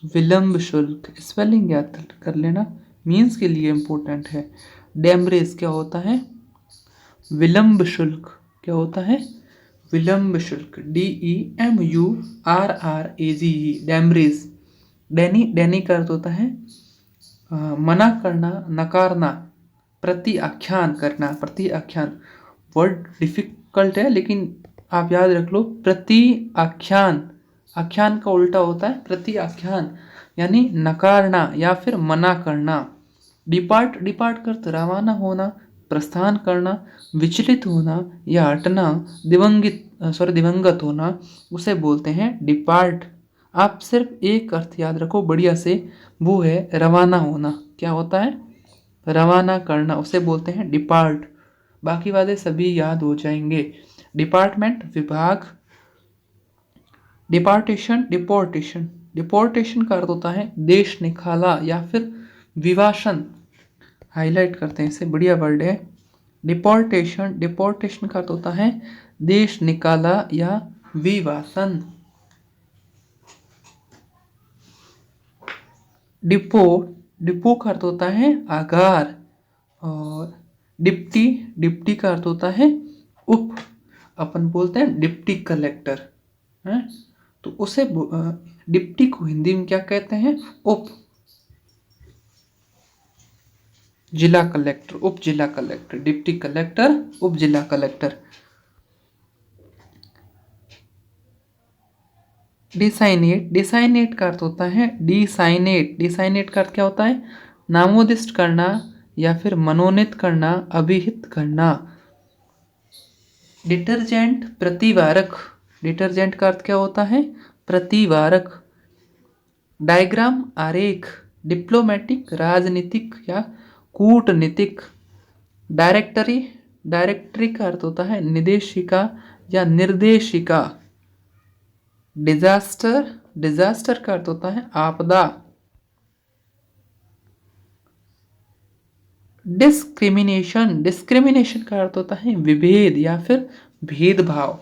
विलंब शुल्क, स्पेलिंग याद कर लेना, मीन्स के लिए इम्पोर्टेंट है। डैमरेज क्या होता है? विलंब शुल्क। क्या होता है? विलंब शुल्क। DEMURRAGE, demurrage. डैनी, डैनी का अर्थ होता है मना करना, नकारना, प्रति आख्यान करना। प्रति आख्यान वर्ड डिफिकल्ट है, लेकिन आप याद रख लो, प्रति आख्यान, आख्यान का उल्टा होता है प्रति आख्यान, यानी नकारना या फिर मना करना। डिपार्ट, डिपार्ट का अर्थ रवाना होना, प्रस्थान करना, विचलित होना या हटना, दिवंगत होना, उसे बोलते हैं डिपार्ट। आप सिर्फ एक अर्थ याद रखो बढ़िया से, वो है रवाना होना। क्या होता है? रवाना करना, उसे बोलते हैं डिपार्ट। बाकी वाले सभी याद हो जाएंगे। डिपार्टमेंट, विभाग। डिपार्टेशन, डिपोर्टेशन। डिपोर्टेशन का अर्थ होता है देश निकाला या फिर विवासन। हाईलाइट करते हैं इसे, बढ़िया वर्ड है डिपोर्टेशन। डिपोर्टेशन का अर्थ होता है देश निकाला या विवासन। डिपो, डिपो का अर्थ होता है आगार। और डिप्टी, डिप्टी का अर्थ होता है उप। अपन बोलते हैं डिप्टी कलेक्टर है, तो उसे डिप्टी को हिंदी में क्या कहते हैं? उप जिला कलेक्टर, उप जिला कलेक्टर। डिप्टी कलेक्टर, उप जिला कलेक्टर। डिसाइनेट, डिसाइनेट का अर्थ होता है डिसाइनेट। डिसाइनेट का अर्थ क्या होता है? नामोदिष्ट करना या फिर मनोनीत करना, अभिहित करना। डिटर्जेंट, प्रतिवारक। डिटर्जेंट का अर्थ क्या होता है? प्रतिवारक। डायग्राम, आरेख। डिप्लोमेटिक, राजनीतिक या कूटनीतिक। डायरेक्टरी, डायरेक्टरी का अर्थ होता है निदेशिका या निर्देशिका। डिजास्टर, डिजास्टर का अर्थ होता है आपदा। डिस्क्रिमिनेशन, डिस्क्रिमिनेशन का अर्थ होता है विभेद या फिर भेदभाव।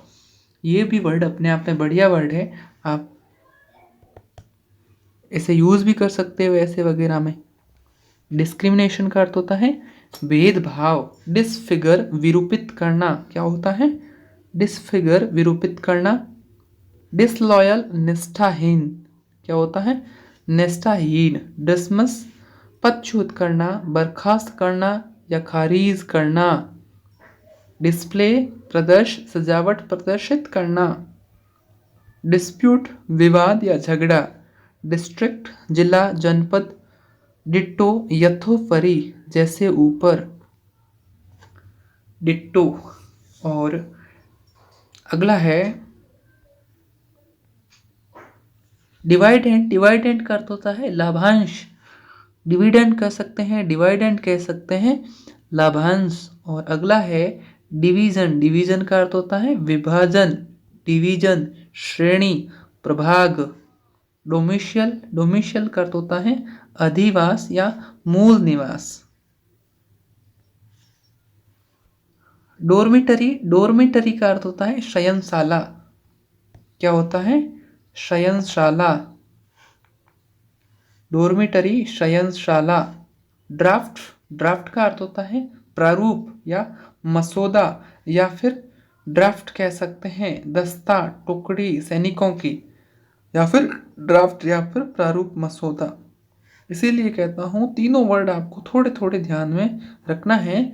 ये भी वर्ड अपने आप में बढ़िया वर्ड है, आप इसे यूज भी कर सकते हो ऐसे वगैरह में। डिस्क्रिमिनेशन का अर्थ होता है भेदभाव। डिसफिगर, विरूपित करना। क्या होता है? डिसफिगर, विरूपित करना। डिसलॉयल, निष्ठाहीन। क्या होता है? निष्ठाहीन। डिसमस, पदच्युत करना, बर्खास्त करना या खारिज करना। डिस्प्ले, सजावट, प्रदर्शित करना। डिस्प्यूट, विवाद या झगड़ा। डिस्ट्रिक्ट, जिला, जनपद। डिट्टो, यथोपरि, जैसे ऊपर। डिट्टो। और अगला है डिवाइडेंट। डिवाइडेंट का अर्थ होता है लाभांश। डिविडेंड कह सकते हैं, डिवाइडेंट कह सकते हैं, लाभांश। और अगला है डिवीजन। डिवीजन का अर्थ होता है विभाजन। डिवीजन, श्रेणी, प्रभाग। डोमिशियल, डोमिशियल का अर्थ होता है अधिवास या मूल निवास। डोरमिटरी, डोरमिटरी का अर्थ होता है शयनशाला। क्या होता है? शयनशाला। डोरमिटरी, शयनशाला। ड्राफ्ट, ड्राफ्ट का अर्थ होता है प्रारूप या मसौदा, या फिर ड्राफ्ट कह सकते हैं दस्ता, टुकड़ी सैनिकों की, या फिर ड्राफ्ट या फिर प्रारूप, मसौदा। इसीलिए कहता हूँ तीनों वर्ड आपको थोड़े थोड़े ध्यान में रखना है,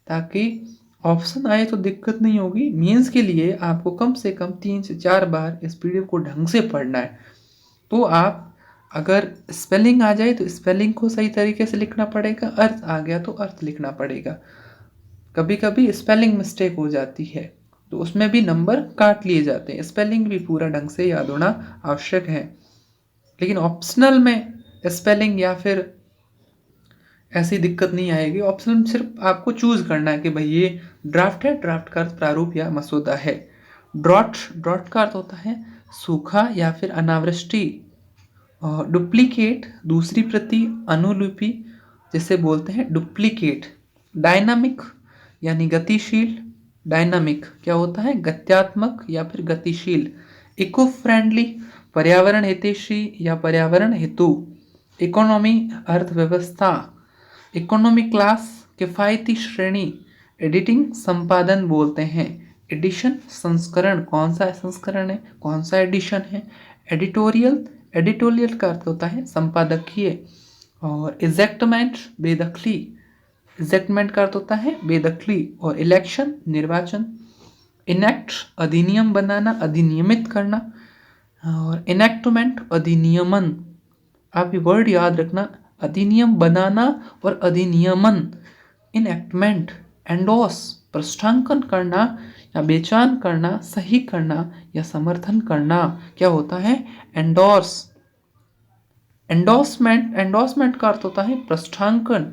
ताकि ऑप्शन आए तो दिक्कत नहीं होगी। मीन्स के लिए आपको कम से कम 3 से 4 बार इस पीडीएफ को ढंग से पढ़ना है। तो आप अगर स्पेलिंग आ जाए तो स्पेलिंग को सही तरीके से लिखना पड़ेगा, अर्थ आ गया तो अर्थ लिखना पड़ेगा। कभी कभी स्पेलिंग मिस्टेक हो जाती है तो उसमें भी नंबर काट लिए जाते हैं। स्पेलिंग भी पूरा ढंग से याद होना आवश्यक है। लेकिन ऑप्शनल में स्पेलिंग या फिर ऐसी दिक्कत नहीं आएगी। ऑप्शनल सिर्फ आपको चूज करना है कि भाई ये ड्राफ्ट है, ड्राफ्ट का अर्थ प्रारूप या मसौदा है। ड्रॉट, ड्रॉट का अर्थ होता है सूखा या फिर अनावृष्टि। डुप्लीकेट, दूसरी प्रति, अनुलिपि, जिसे बोलते हैं डुप्लीकेट। डायनामिक यानी गतिशील। डायनामिक क्या होता है? गत्यात्मक या फिर गतिशील। इको फ्रेंडली, पर्यावरण हितैषी या पर्यावरण हेतु। इकोनॉमी अर्थव्यवस्था। इकोनॉमी क्लास किफ़ायती श्रेणी। एडिटिंग संपादन बोलते हैं। एडिशन संस्करण, कौन सा संस्करण है, कौन सा एडिशन है। एडिटोरियल, एडिटोरियल का अर्थ होता है संपादकीय। और इजेक्टमेंट बेदखली, इजेक्टमेंट का अर्थ होता है बेदखली। और इलेक्शन निर्वाचन। इनेक्ट अधिनियम बनाना, अधिनियमित करना। और इनेक्टमेंट अधिनियमन, आप ये वर्ड याद रखना, अधिनियम बनाना और अधिनियमन। इनेक्टमेंट एंडोस पृष्ठांकन करना या बेचान करना, सही करना या समर्थन करना, क्या होता है एंडोर्स। एंडोर्समेंट, एंडोर्समेंट का अर्थ होता है पृष्ठांकन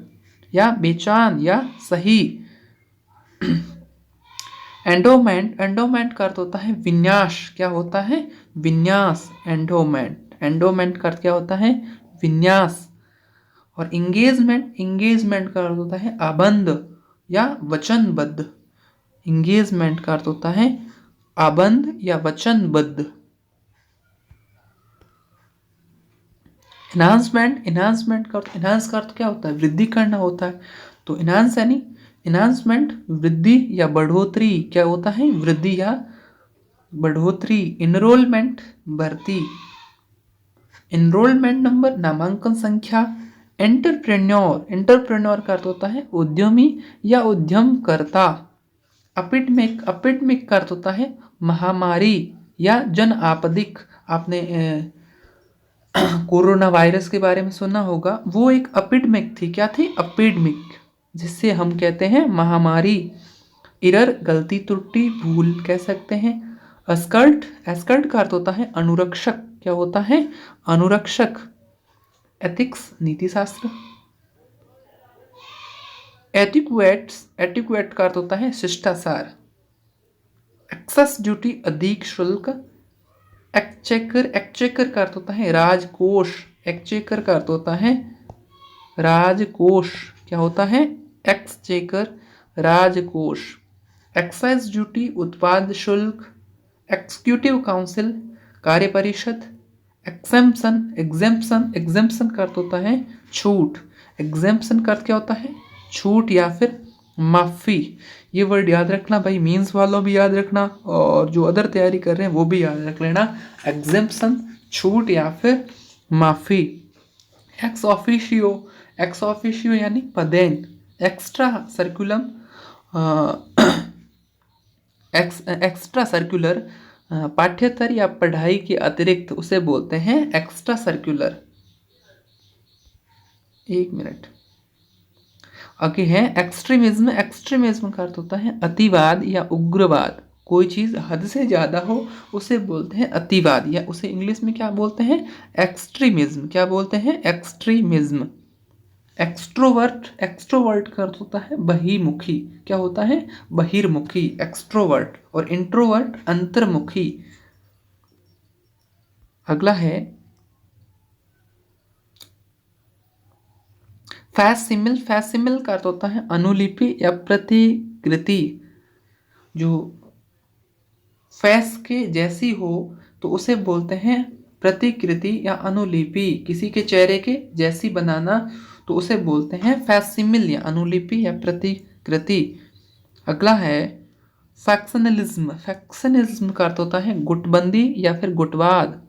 या बेचान या सही। एंडोमेंट, एंडोमेंट का अर्थ होता है विन्यास, क्या होता है विन्यास। एंडोमेंट, एंडोमेंट का अर्थ क्या होता है विन्यास। और इंगेजमेंट, इंगेजमेंट का अर्थ होता है आबंध या वचनबद्ध। इंगेजमेंट का अर्थ होता है आबंध या वचनबद्ध। इन्हांसमेंट, इन्हांसमेंट का इन्हांस का अर्थ क्या होता है वृद्धि करना होता है। तो इन्हांस यानी इन्हांसमेंट वृद्धि या बढ़ोतरी, क्या होता है वृद्धि या बढ़ोतरी। इनरोलमेंट भर्ती। इनरोलमेंट नंबर नामांकन संख्या। एंटरप्रेन्योर, एंटरप्रेन्योर का अर्थ होता है उद्यमी या उद्यमकर्ता। एपिडेमिक, एपिडेमिक का अर्थ होता है महामारी या जन आपदिक। आपने कोरोना वायरस के बारे में सुना होगा, वो एक एपिडेमिक थी, क्या थी एपिडेमिक, जिससे हम कहते हैं महामारी। इरर गलती त्रुटि भूल कह सकते हैं। अस्कल्ट, एस्कल्ट का अर्थ होता है अनुरक्षक, क्या होता है अनुरक्षक। एथिक्स नीति शास्त्र। एटिक्वेट्स, एटिक्वेट का अर्थ होता है शिष्टाचार। एक्सेस ड्यूटी अधिक शुल्क। एक्चेकर, एक्चेकर का अर्थ होता है राजकोष। एक्चेकर का अर्थ होता है राजकोष, क्या होता है एक्सचेकर राजकोष। एक्साइज ड्यूटी उत्पाद शुल्क। एक्जीक्यूटिव काउंसिल कार्य परिषद। एग्जेम्पशन, एग्जेम्पशन, एग्जेम्पशन का अर्थ होता है छूट। एग्जेम्पशन का अर्थ क्या होता है छूट या फिर माफी। ये वर्ड याद रखना भाई, मीन्स वालों भी याद रखना और जो अदर तैयारी कर रहे हैं वो भी याद रख लेना। एग्जेम्पशन छूट या फिर माफी। एक्स ऑफिशियो, एक्स ऑफिशियो यानी पदेन। एक्स्ट्रा सर्कुलम, एक्स्ट्रा सर्कुलर पाठ्येतर या पढ़ाई के अतिरिक्त, उसे बोलते हैं एक्स्ट्रा सर्कुलर। एक मिनट, आगे है एक्सट्रीमिज्म। एक्सट्रीमिज्म का अर्थ होता है अतिवाद या उग्रवाद। कोई चीज़ हद से ज़्यादा हो उसे बोलते हैं अतिवाद, या उसे इंग्लिश में क्या बोलते हैं एक्सट्रीमिज्म। क्या बोलते हैं एक्सट्रीमिज्म। एक्सट्रोवर्ट, एक्सट्रोवर्ट का अर्थ होता है बहिर्मुखी, क्या होता है बहिर्मुखी एक्सट्रोवर्ट। और इंट्रोवर्ट अंतर्मुखी। अगला है फैक्सिमिल। फैक्सिमिल का अर्थ होता है अनुलिपि या प्रतिकृति। जो फैस के जैसी हो तो उसे बोलते हैं प्रतिकृति या अनुलिपि। किसी के चेहरे के जैसी बनाना तो उसे बोलते हैं फैक्सिमिल या अनुलिपि या प्रतिकृति। अगला है फैक्शनलिज्म। फैक्शनलिज्म का अर्थ होता है गुटबंदी या फिर गुटवाद।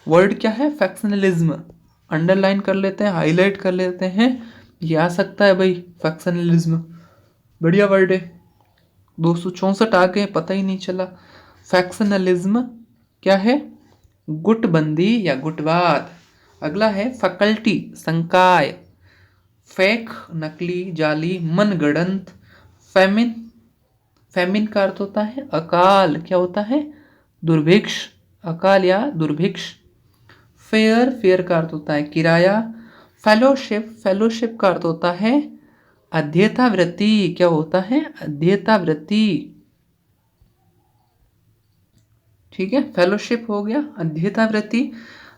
वर्ड क्या है फैक्शनलिज्म, अंडरलाइन कर लेते हैं, हाईलाइट कर लेते हैं, ये आ सकता है भाई फैक्शनलिज्म। बढ़िया वर्ड है। 264 आ गए, पता ही नहीं चला। फैक्शनलिज्म क्या है गुटबंदी या गुटवाद। अगला है फैकल्टी संकाय। फेक नकली जाली मनगढ़ंत। फेमिन, फेमिन का अर्थ होता है अकाल, क्या होता है दुर्भिक्ष, अकाल या दुर्भिक्ष। फेयर, फेयर का अर्थ होता है किराया। फेलोशिप, फेलोशिप का अर्थ होता है अध्येता वृत्ति, क्या होता है अध्येता वृत्ति। ठीक है, फेलोशिप हो गया। अध्येता वृत्ति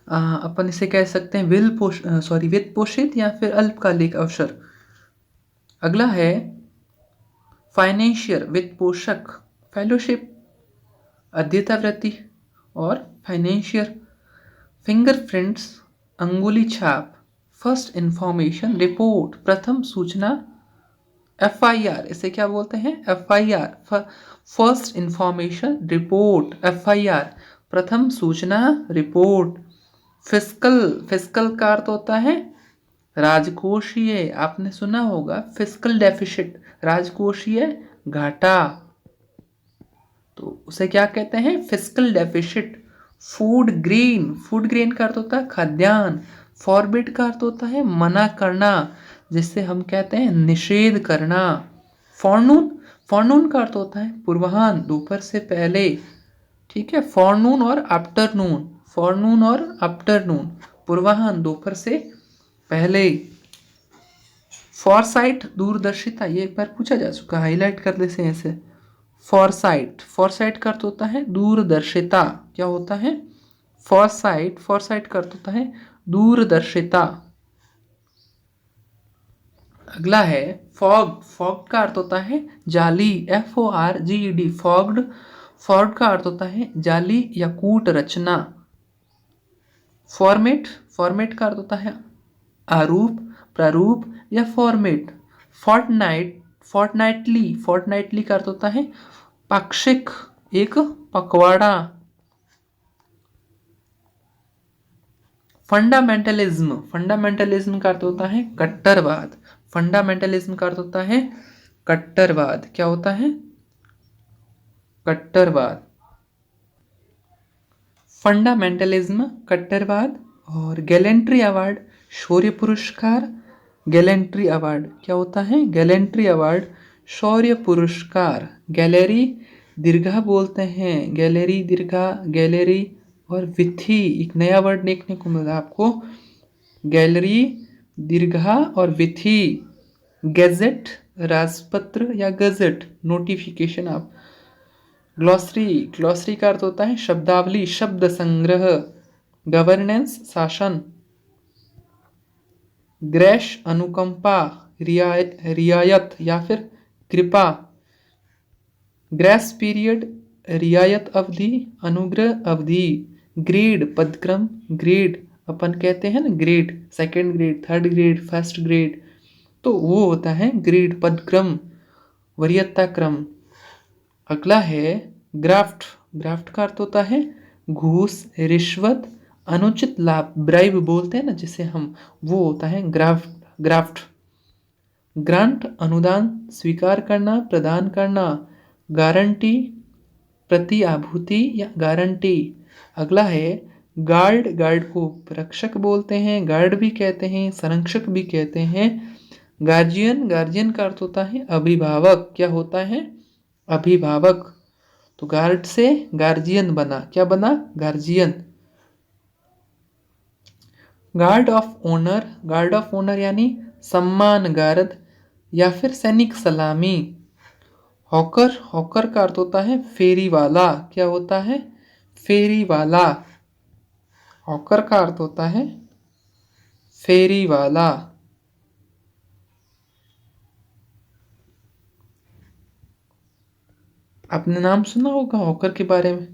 अपन इसे कह सकते हैं वित्त पोषित या फिर अल्पकालिक अवसर। अगला है फाइनेंशियर वित्त पोषक। फेलोशिप अध्येता वृत्ति और फाइनेंशियर फिंगरप्रिंट्स, अंगुली छाप। फर्स्ट इंफॉर्मेशन रिपोर्ट, प्रथम सूचना। FIR, इसे क्या बोलते हैं? FIR, first information report. FIR, प्रथम सूचना, रिपोर्ट। फिस्कल, फिस्कल का अर्थ होता है राजकोषीय। आपने सुना होगा फिस्कल डेफिसिट, राजकोषीय घाटा, तो उसे क्या कहते हैं? Fiscal deficit. Food grain, food grain का अर्थ होता है खाद्यान्न। फॉरबिड का अर्थ होता है मना करना, जिससे हम कहते हैं निषेध करना। फॉरनून, फॉरनून का अर्थ होता है पूर्वाह्न, दोपहर से पहले। ठीक है, फॉरनून और आफ्टरनून, फॉरनून और आफ्टरनून, पूर्वाह्न, दोपहर से पहले। फॉरसाइट, दूरदर्शिता, ये एक बार पूछा जा चुका, हाईलाइट कर देते हैं ऐसे। फॉरसाइट, फॉरसाइट का अर्थ होता है दूरदर्शिता। क्या होता है? फॉरसाइट, फॉरसाइट का अर्थ होता है दूरदर्शिता। अगला है फॉग, फॉग का अर्थ होता है जाली। FORGED, फॉग्ड, फॉग का अर्थ होता है जाली या कूट रचना। फॉर्मेट, फॉर्मेट का अर्थ होता है आरूप, प्रारूप या फॉर्मेट। फोर्टनाइट, फोर्टनाइटली, फोर्टनाइटली का अर्थ होता है पाक्षिक, एक पखवाड़ा। फंडामेंटलिज्म, फंडामेंटलिज्म का अर्थ होता है कट्टरवाद। फंडामेंटलिज्म का अर्थ होता है कट्टरवाद। क्या होता है? कट्टरवाद। फंडामेंटलिज्म, कट्टरवाद। और गैलेंट्री अवार्ड, शौर्य पुरस्कार। गैलेंट्री अवार्ड क्या होता है? गैलेंट्री अवार्ड, शौर्य पुरस्कार। गैलरी, दीर्घा बोलते हैं, गैलरी, दीर्घा, गैलरी। और विथी, एक नया वर्ड देखने को मिला आपको, गैलरी, दीर्घा और विथी। गैजेट, राजपत्र या गजेट, नोटिफिकेशन। आप ग्लॉसरी, ग्लॉसरी का अर्थ होता है शब्दावली, शब्द संग्रह। गवर्नेंस, शासन। ग्रेश, अनुकंपा, रियायत या फिर कृपा। ग्रेस पीरियड, रियायत अवधि, अनुग्रह अवधि। ग्रेड, पदक्रम, ग्रेड अपन कहते हैं ना, grade, second grade, third grade, first grade, तो वो होता है ग्रेड, पदक्रम, वरीयता क्रम। अगला है ग्राफ्ट, ग्राफ्ट का अर्थ होता है घूस, रिश्वत, अनुचित लाभ, ब्राइब बोलते हैं ना जिसे हम, वो होता है ग्राफ्ट, ग्राफ्ट। ग्रांट, अनुदान, स्वीकार करना, प्रदान करना। गारंटी, प्रति आभूति या गारंटी। अगला है गार्ड, गार्ड को रक्षक बोलते हैं, गार्ड भी कहते हैं, संरक्षक भी कहते हैं। गार्जियन, गार्जियन का अर्थ होता है अभिभावक। क्या होता है? अभिभावक। तो गार्ड से गार्जियन बना, क्या बना? Guardian. Guard of honour, guard of honour यानी सम्मान गार्ड या फिर सैनिक सलामी। हॉकर, हॉकर का अर्थ होता है फेरी वाला। क्या होता है? फेरी वाला। हॉकर का अर्थ होता है फेरी वाला। आपने नाम सुना होगा हॉकर के बारे में,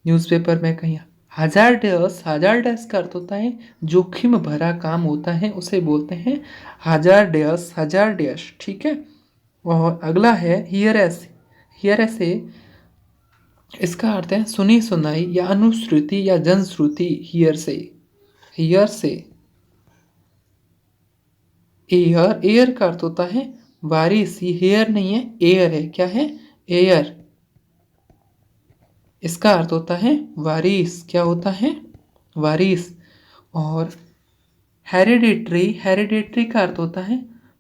न्यूज़पेपर में कहीं। हजार्डस, हजार्डस का अर्थ होता है जोखिम भरा काम होता है, उसे बोलते हैं हजार्डस, हजार्डस। ठीक है। और अगला है हियर एस, हियर एसे, इसका अर्थ है सुनी सुनाई या अनुश्रुति या जनश्रुति। हियर से, हियर से। एयर, एयर का अर्थ होता है बारिश। ये हेयर नहीं है, एयर है। क्या है? एयर। इसका अर्थ होता है वारिस। क्या होता है? वारिस। और हेरिडिटरी, हेरिडिटरी का अर्थ होता है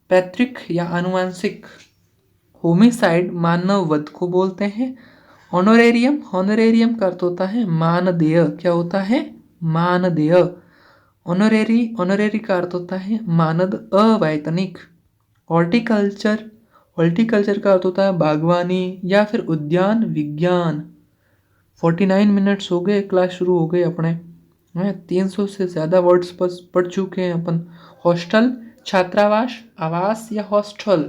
पैतृक या आनुवंशिक। होमिसाइड, मानव वध को बोलते हैं। ऑनोरेरियम, ऑनोरेरियम का अर्थ होता है मानदेय। क्या होता है? मानदेय। ऑनोरेरी, ऑनोरेरी का अर्थ होता है मानद अवैतनिक। हॉर्टिकल्चर, हॉर्टिकल्चर का अर्थ होता है बागवानी या फिर उद्यान विज्ञान। 49 मिनट्स हो गए, क्लास शुरू हो गए अपने, 300 से ज़्यादा वर्ड्स पढ़ चुके हैं अपन। हॉस्टल, छात्रावास, आवास या हॉस्टल।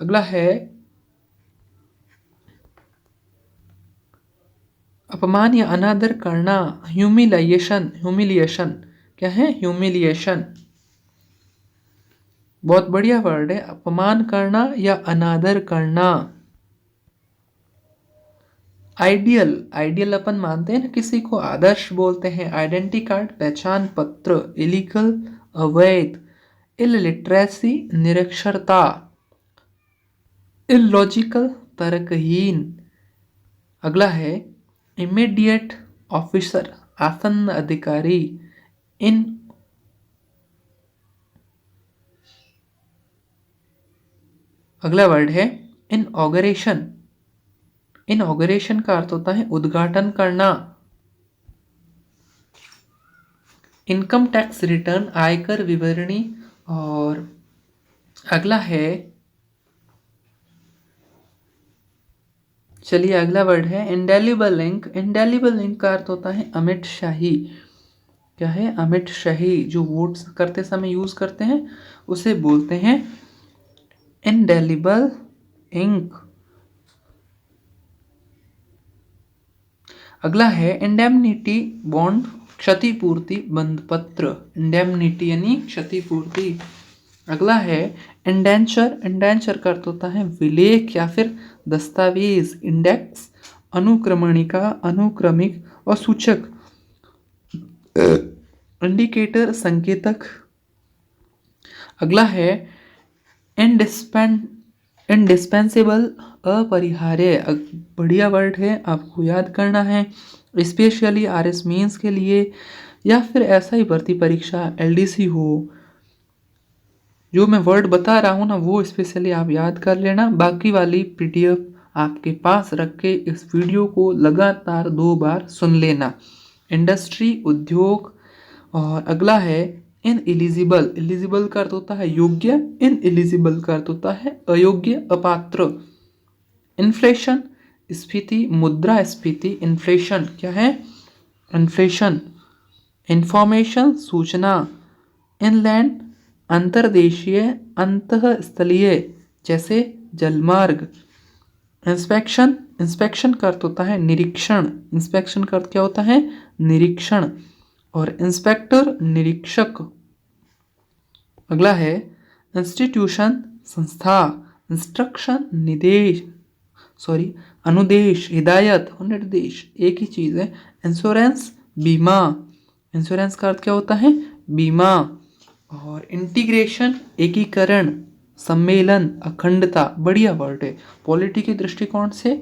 अगला है अपमान या अनादर करना, ह्यूमिलिएशन, ह्यूमिलिएशन क्या है, ह्यूमिलिएशन। बहुत बढ़िया वर्ड है, अपमान करना या अनादर करना। आइडियल, आइडियल अपन मानते हैं ना किसी को आदर्श बोलते हैं। आइडेंटिटी कार्ड पहचान पत्र, इलीगल अवैध, इलिटरेसी निरक्षरता, इलॉजिकल तर्कहीन। अगला है इमीडिएट ऑफिसर, आसन्न अधिकारी। इन अगला वर्ड है इनऑगरेशन। इनऑगरेशन का अर्थ होता है उद्घाटन करना। इनकम टैक्स रिटर्न, आयकर विवरणी। और अगला है, चलिए अगला वर्ड है इंडेलिबल इंक। इंडेलिबल इंक का अर्थ होता है अमिट शाही। क्या है, अमिट शाही। जो वोट्स करते समय यूज करते हैं उसे बोलते हैं इंडेलिबल इंक। अगला है इंडेमनिटी बॉन्ड, क्षतिपूर्ति बंधपत्र। इंडेमनिटी यानी क्षतिपूर्ति। अगला है इंडेंचर। इंडेंचर का अर्थ होता है विलेख या फिर दस्तावेज। इंडेक्स, अनुक्रमणिका, अनुक्रमिक और सूचक। इंडिकेटर, संकेतक। अगला है इंडिस्पेंसेबल, अपरिहार्य। बढ़िया वर्ड है, आपको याद करना है। स्पेशली आरएस मीन्स के लिए या फिर ऐसा ही भर्ती परीक्षा एलडीसी हो, जो मैं वर्ड बता रहा हूँ ना वो स्पेशली आप याद कर लेना। बाकी वाली पीडीएफ आपके पास रख के इस वीडियो को लगातार 2 बार सुन लेना। इंडस्ट्री, उद्योग। और अगला है इन एलिजिबल। एलिजिबल का अर्थ होता है योग्य, इन एलिजिबल का अर्थ होता है अयोग्य, अपात्र। इन्फ्लेशन, स्फीति, मुद्रा स्फीति। इन्फ्लेशन क्या है, इन्फ्लेशन। इंफॉर्मेशन, सूचना। इनलैंड, अंतर्देशीय, अंतःस्थलीय, जैसे जलमार्ग। इंस्पेक्शन, इंस्पेक्शन का अर्थ होता है निरीक्षण। इंस्पेक्शन का अर्थ क्या होता है, निरीक्षण। और इंस्पेक्टर, निरीक्षक। अगला है इंस्टीट्यूशन, संस्था। इंस्ट्रक्शन, निर्देश, सॉरी अनुदेश, हिदायत और निर्देश एक ही चीज है। इंश्योरेंस, बीमा। इंश्योरेंस का अर्थ क्या होता है, बीमा। और इंटीग्रेशन, एकीकरण, सम्मेलन, अखंडता। बढ़िया वर्ड है पॉलिटी के दृष्टिकोण से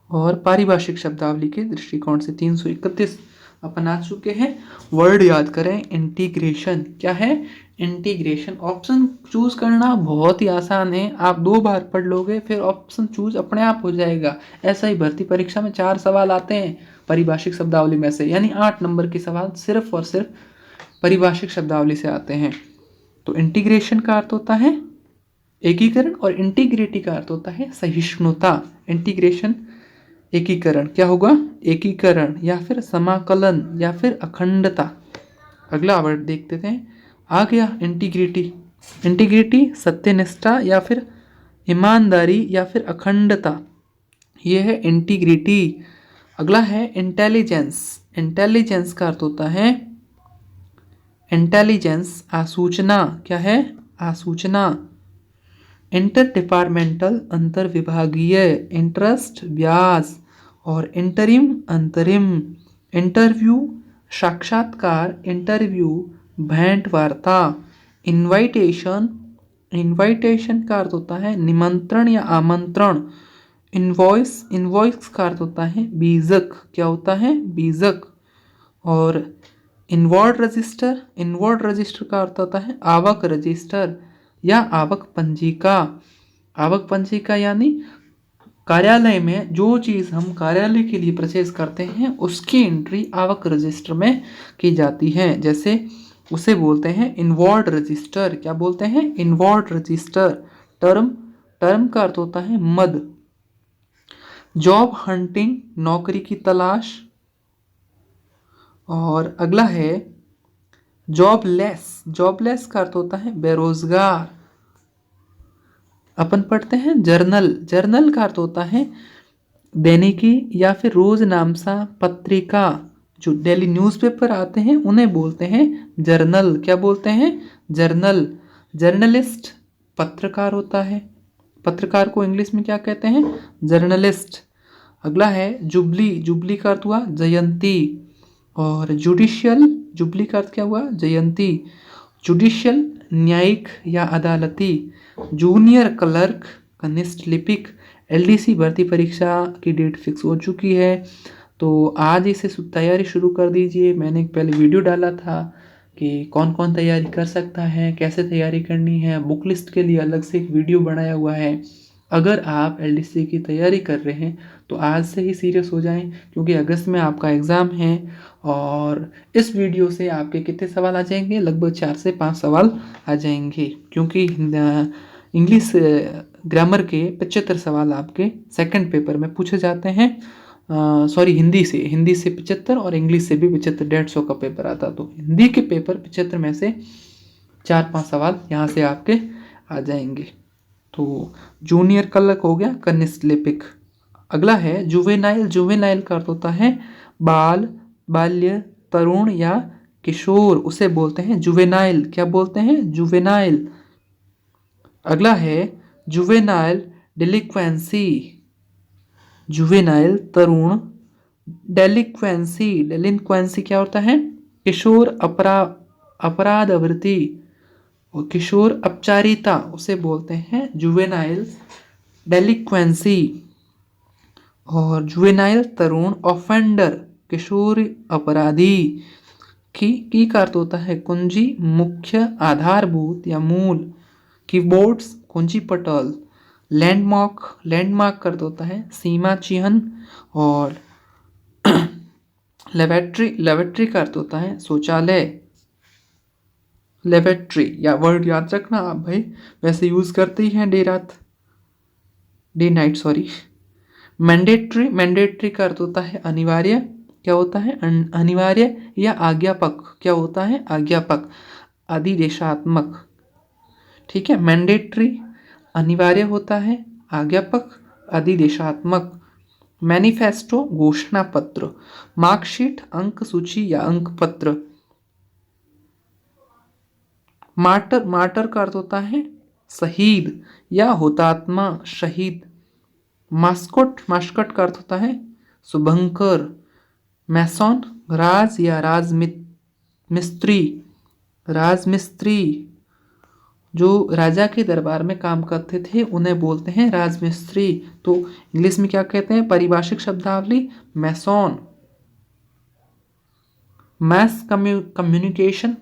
और पारिभाषिक शब्दावली के दृष्टिकोण से। 331 अपन आ चुके हैं। वर्ड याद करें, इंटीग्रेशन क्या है, इंटीग्रेशन। ऑप्शन चूज करना बहुत ही आसान है, आप 2 बार पढ़ लोगे फिर ऑप्शन चूज अपने आप हो जाएगा। ऐसा ही भर्ती परीक्षा में 4 सवाल आते हैं पारिभाषिक शब्दावली में से, यानी 8 नंबर के सवाल सिर्फ और सिर्फ पारिभाषिक शब्दावली से आते हैं। तो इंटीग्रेशन का अर्थ होता है एकीकरण और इंटीग्रिटी का अर्थ होता है सहिष्णुता। इंटीग्रेशन एकीकरण क्या होगा, एकीकरण या फिर समाकलन या फिर अखंडता। अगला वर्ड देखते थे, आ गया इंटीग्रिटी। इंटीग्रिटी सत्यनिष्ठा या फिर ईमानदारी या फिर अखंडता, यह है इंटीग्रिटी। अगला है इंटेलिजेंस। इंटेलिजेंस का अर्थ होता है इंटेलिजेंस आसूचना। क्या है, आसूचना। इंटर डिपार्टमेंटल, अंतर विभागीय। इंटरेस्ट, ब्याज। और इंटरिम, अंतरिम। इंटरव्यू, साक्षात्कार। इंटरव्यू, भेंट वार्ता। इनवाइटेशन, इनवाइटेशन का अर्थ होता है निमंत्रण या आमंत्रण। इनवॉइस, इनवॉइस का अर्थ होता है बीजक। क्या होता है, बीजक। और इनवॉर्ड रजिस्टर, इनवॉर्ड रजिस्टर का अर्थ होता है आवक रजिस्टर या आवक पंजिका। आवक पंजिका यानी कार्यालय में जो चीज़ हम कार्यालय के लिए परचेज करते हैं उसकी एंट्री आवक रजिस्टर में की जाती है। जैसे उसे बोलते हैं इनवॉर्ड रजिस्टर। क्या बोलते हैं, इनवॉर्ड रजिस्टर। टर्म, टर्म का अर्थ होता है मद। जॉब हंटिंग, नौकरी की तलाश। और अगला है जॉबलेस। जॉबलेस का अर्थ होता है बेरोजगार। अपन पढ़ते हैं जर्नल। जर्नल का अर्थ होता है दैनिकी या फिर रोजनामसा पत्रिका, जो डेली न्यूज़पेपर आते हैं उन्हें बोलते हैं जर्नल। क्या बोलते हैं? जर्नल। जर्नलिस्ट पत्रकार होता है, पत्रकार को इंग्लिश में क्या कहते हैं? जर्नलिस्ट। अगला है जुबली। जुबली का अर्थ हुआ जयंती। और जुडिशियल, जुबली का अर्थ क्या हुआ? जयंती। जुडिशियल न्यायिक या अदालती। जूनियर क्लर्क कनिष्ठ लिपिक। एलडीसी भर्ती परीक्षा की डेट फिक्स हो चुकी है, तो आज इसे तैयारी शुरू कर दीजिए। मैंने एक पहले वीडियो डाला था कि कौन कौन तैयारी कर सकता है, कैसे तैयारी करनी है। बुक लिस्ट के लिए अलग से एक वीडियो बनाया हुआ है। अगर आप एलडीसी की तैयारी कर रहे हैं तो आज से ही सीरियस हो जाएं, क्योंकि अगस्त में आपका एग्ज़ाम है। और इस वीडियो से आपके कितने सवाल आ जाएंगे? लगभग 4 से 5 सवाल आ जाएंगे, क्योंकि इंग्लिश ग्रामर के 75 सवाल आपके सेकंड पेपर में पूछे जाते हैं। सॉरी, हिंदी से 75 और इंग्लिश से भी 75, 150 का पेपर आता। तो हिंदी के पेपर 75 में से 4-5 सवाल यहाँ से आपके आ जाएंगे। तो जूनियर क्लर्क हो गया, कनिष्ठ लिपिक। अगला है जुवेनाइल। जुवेनाइल का अर्थ होता है बाल, बाल्य, तरुण या किशोर, उसे बोलते हैं जुवेनाइल। क्या बोलते हैं? जुवेनाइल। अगला है जुवेनाइल डिलिक्वेंसी। जुवेनाइल तरुण, डेलिक्वेंसी, डेलिक्वेंसी क्या होता है? किशोर अपराध आवृत्ति और किशोर अपचारिता, उसे बोलते हैं जुवेनाइल डेलिक्वेंसी। और जुवेनाइल तरुण ऑफेंडर, किशोर अपराधी। की का अर्थ होता है कुंजी, मुख्य, आधारभूत या मूल। कीबोर्ड्स कुंजी पटल। लैंडमार्क, लैंडमार्क का अर्थ होता है सीमा चिन्ह। और लेबोरेटरी, लेबोरेटरी का अर्थ होता है शौचालय। लेबोरेटरी या वर्ड याद रखना आप भाई, वैसे यूज करते ही हैं day night sorry. Mandatory, mandatory का अर्थ होता है अनिवार्य। क्या होता है? अनिवार्य या आज्ञापक। क्या होता है? आज्ञापक, अधिदेशात्मक। ठीक है, मैंडेटरी अनिवार्य होता है, आज्ञापक, अधिदेशात्मक। मैनिफेस्टो घोषणा पत्र। मार्कशीट अंक सूची या अंक पत्र। मार्टर, मार्टर का अर्थ होता है शहीद या हुतात्मा, शहीद। मास्कोट, मास्कट का अर्थ होता है शुभंकर। मैसॉन राज या राजमिस्त्री, राजमिस्त्री। जो राजा के दरबार में काम करते थे उन्हें बोलते हैं राजमिस्त्री। तो इंग्लिश में क्या कहते हैं? पारिभाषिक शब्दावली Mason. Mess communication,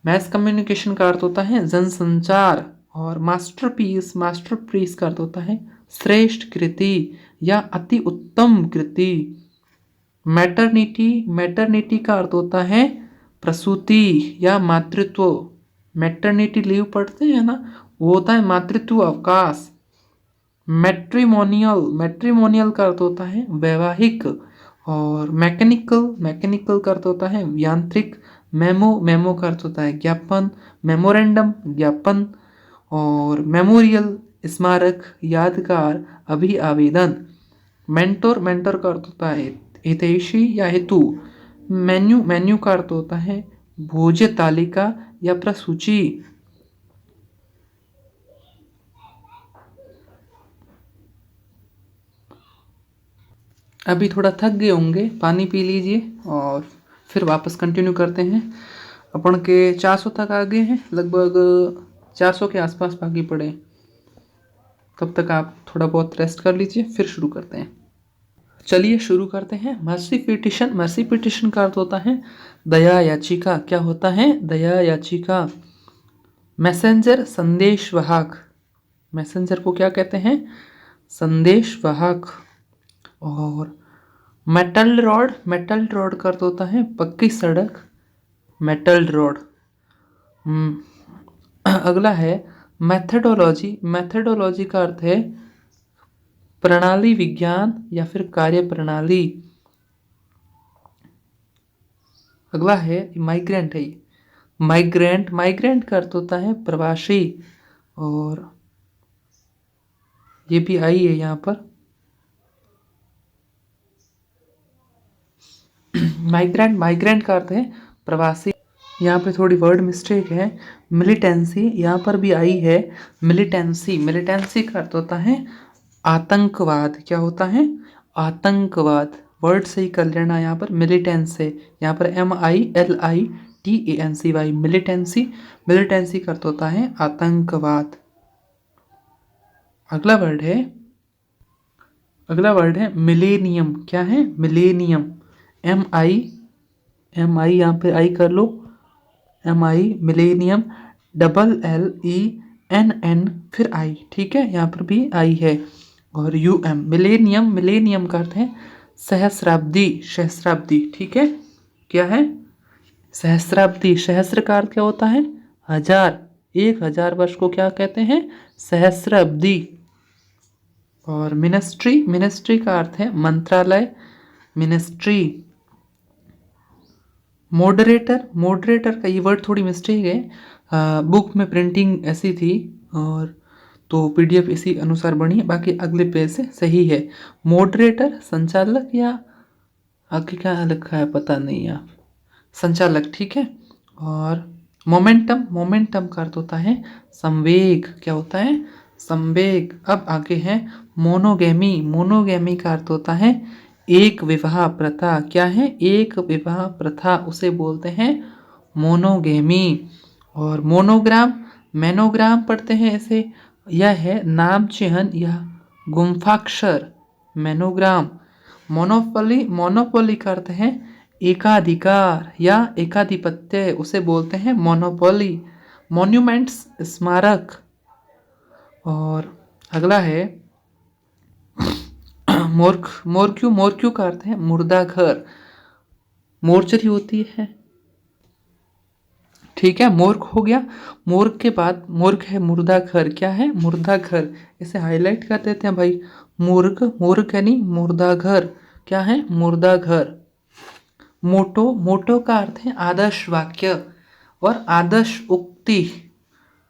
mess communication का अर्थ होता है जनसंचार। और मास्टरपीस, मास्टरपीस का अर्थ होता है श्रेष्ठ कृति या अति उत्तम कृति। मैटरनिटी, मैटरनिटी का अर्थ होता है प्रसूति या मातृत्व। मैटरनिटी लीव पढ़ते हैं ना, वो होता है मातृत्व अवकाश। मैट्रिमोनियल, मैट्रिमोनियल का अर्थ होता है वैवाहिक। और मैकेनिकल, मैकेनिकल का अर्थ होता है यांत्रिक। मेमो, मेमो का अर्थ होता है ज्ञापन। मेमोरेंडम ज्ञापन। और मेमोरियल स्मारक, यादगार, अभिआवेदन। मेंटोर, मेंटोर का अर्थ होता है हितैषी या हेतु। मेन्यू, मेन्यू का अर्थ होता है भोज्य तालिका या प्रसूची। अभी थोड़ा थक गए होंगे, पानी पी लीजिए और फिर वापस कंटिन्यू करते हैं। अपन के 400 तक आ गए हैं, लगभग 400 के आसपास बाकी पड़े। तब तक आप थोड़ा बहुत रेस्ट कर लीजिए, फिर शुरू करते हैं। चलिए शुरू करते हैं। मर्सी पिटिशन, मर्सी पिटिशन का अर्थ होता है दया याचिका। क्या होता है? दया याचिका। मैसेंजर संदेश वाहक, मैसेंजर को क्या कहते हैं? संदेश वाहक। और मेटल रोड, मेटल रोड का अर्थ होता है पक्की सड़क, मेटल रोड। अगला है मेथडोलॉजी। मेथडोलॉजी का अर्थ है प्रणाली विज्ञान या फिर कार्य प्रणाली। अगला है माइग्रेंट है, माइग्रेंट, माइग्रेंट का अर्थ होता है प्रवासी। और ये भी आई है यहाँ पर। माइग्रेंट, माइग्रेंट का अर्थ है प्रवासी। यहाँ पे थोड़ी वर्ड मिस्टेक है, मिलिटेंसी यहाँ पर भी आई है मिलिटेंसी। मिलिटेंसी का अर्थ होता है आतंकवाद। क्या होता है? आतंकवाद। वर्ड सही कर लेना, यहाँ पर मिलिटेंस है, यहाँ पर MILITANCY, मिलिटेंसी। मिलिटेंसी का अर्थ होता है आतंकवाद। अगला वर्ड है मिलेनियम। क्या है? मिलेनियम। MI यहाँ पे आई कर लो, MI मिलेनियम, LLENN फिर आई, ठीक है, यहाँ पर भी आई है, और UM मिलेनियम। मिलेनियम का अर्थ है सहस्राब्दी, सहस्राब्दी, ठीक है। क्या है? सहस्राब्दी। सहस्र का अर्थ क्या होता है? हजार। 1000 वर्ष को क्या कहते हैं? सहस्राब्दी। और मिनिस्ट्री, मिनिस्ट्री का अर्थ है मंत्रालय, मिनिस्ट्री। मॉडरेटर, मॉडरेटर का ये वर्ड थोड़ी मिस्टेक है, बुक में प्रिंटिंग ऐसी थी और तो PDF इसी अनुसार बनी है, बाकी अगले पेज से सही है। मॉडरेटर संचालक, या आगे क्या लिखा है पता नहीं, आप संचालक, ठीक है। और मोमेंटम, मोमेंटम का अर्थ होता है संवेग। क्या होता है? संवेग। अब आगे है मोनोगेमी। मोनोगेमी का अर्थ होता है एक विवाह प्रथा। क्या है? एक विवाह प्रथा, उसे बोलते हैं मोनोगेमी। और मोनोग्राम, मैनोग्राम पढ़ते हैं ऐसे, यह है नाम चिन्ह या गुम्फाक्षर, मैनोग्राम। मोनोपोली, मोनोपोली का अर्थ है एकाधिकार या एकाधिपत्य, उसे बोलते हैं मोनोपोली। मॉन्यूमेंट्स, स्मारक। और अगला है मोर्क, मोर्क्यू। मोर्क्यू का अर्थ है मुर्दा घर, मोर्चरी होती है, ठीक है। मोर्क हो गया। मोर्क के बाद मोर्क है मुर्दा घर। क्या है? मुर्दा घर। इसे हाईलाइट कर देते हैं भाई, मोर्क, मोर्क यानी मुर्दा घर। क्या है? मुर्दा घर। मोटो, मोटो का अर्थ है आदर्श वाक्य और आदर्श उक्ति।